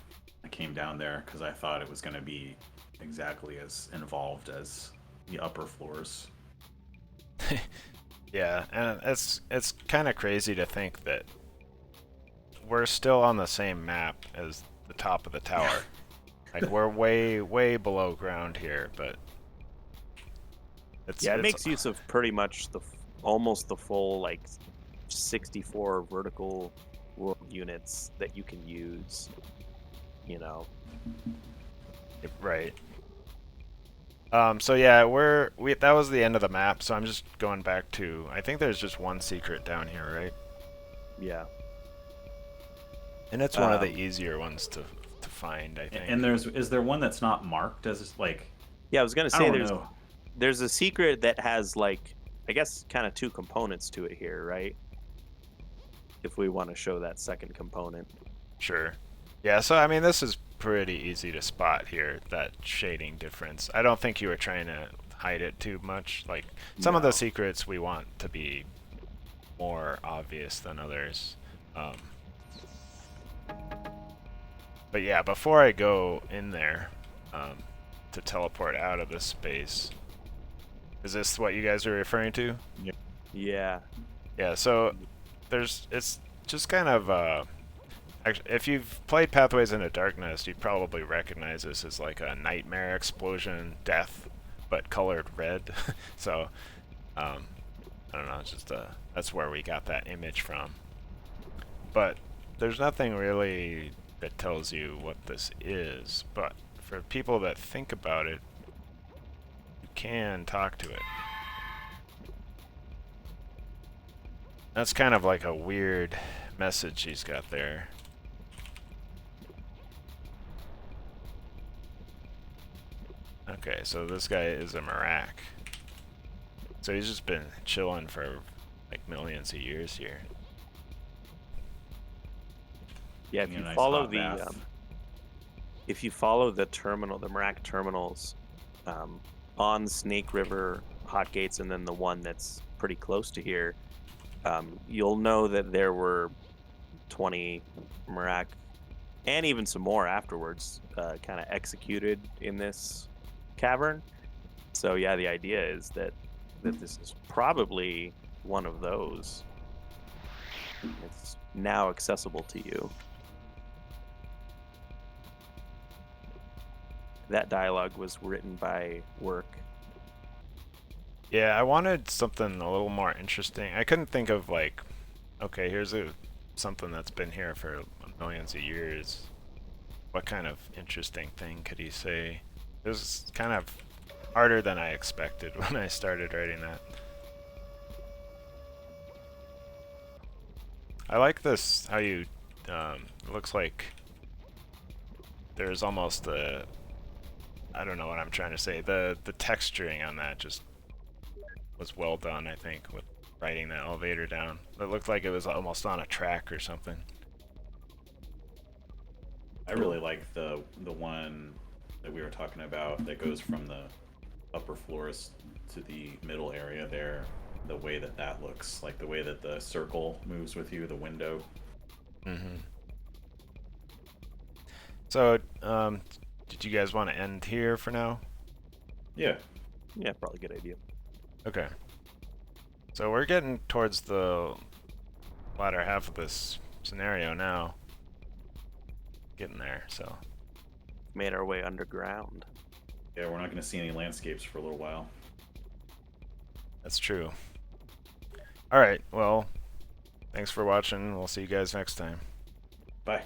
I came down there because I thought it was going to be exactly as involved as the upper floors. Yeah, and it's kind of crazy to think that we're still on the same map as the top of the tower. Like, we're way below ground here, but it makes use of pretty much almost the full like 64 vertical world units that you can use, you know. Right. So yeah, that was the end of the map, so I'm just going back to, I think there's just one secret down here, right? Yeah. And it's one of the easier ones to find, I think. And is there one that's not marked as like? Yeah, I was gonna say know. There's a secret that has like, I guess, kind of two components to it here, right? If we want to show that second component. Sure. Yeah, so I mean, this is pretty easy to spot here, that shading difference. I don't think you were trying to hide it too much. Like, some of the secrets we want to be more obvious than others. But yeah, before I go in there to teleport out of this space. Is this what you guys are referring to? Yeah. Yeah, so it's just kind of actually, if you've played Pathways into Darkness, you'd probably recognize this as like a nightmare explosion death, but colored red. So I don't know, it's just that's where we got that image from. But there's nothing really that tells you what this is, but for people that think about it, you can talk to it. That's kind of like a weird message he's got there. Okay, so this guy is a Marak. So he's just been chilling for like millions of years here. Yeah, if Getting you a nice follow hot the bath. if you follow the terminal, the Marak terminals, on Snake River hot gates, and then the one that's pretty close to here, you'll know that there were 20 Marak, and even some more afterwards, kind of executed in this cavern. So yeah, the idea is that this is probably one of those. It's now accessible to you. That dialogue was written by Work. Yeah, I wanted something a little more interesting. I couldn't think of like, okay, here's something that's been here for millions of years. What kind of interesting thing could he say? It was kind of harder than I expected when I started writing that. I like this, how you, it looks like there's almost a, I don't know what I'm trying to say, the texturing on that just was well done, I think, with writing that elevator down. It looked like it was almost on a track or something. I really like the one that we were talking about that goes from the upper floors to the middle area there. The way that looks, like the way that the circle moves with you, the window. Mm-hmm. So, did you guys want to end here for now? Yeah. Yeah, probably a good idea. Okay. So we're getting towards the latter half of this scenario now. Getting there, so. Made our way underground. Yeah, we're not going to see any landscapes for a little while. That's true. Alright, well, thanks for watching. We'll see you guys next time. Bye.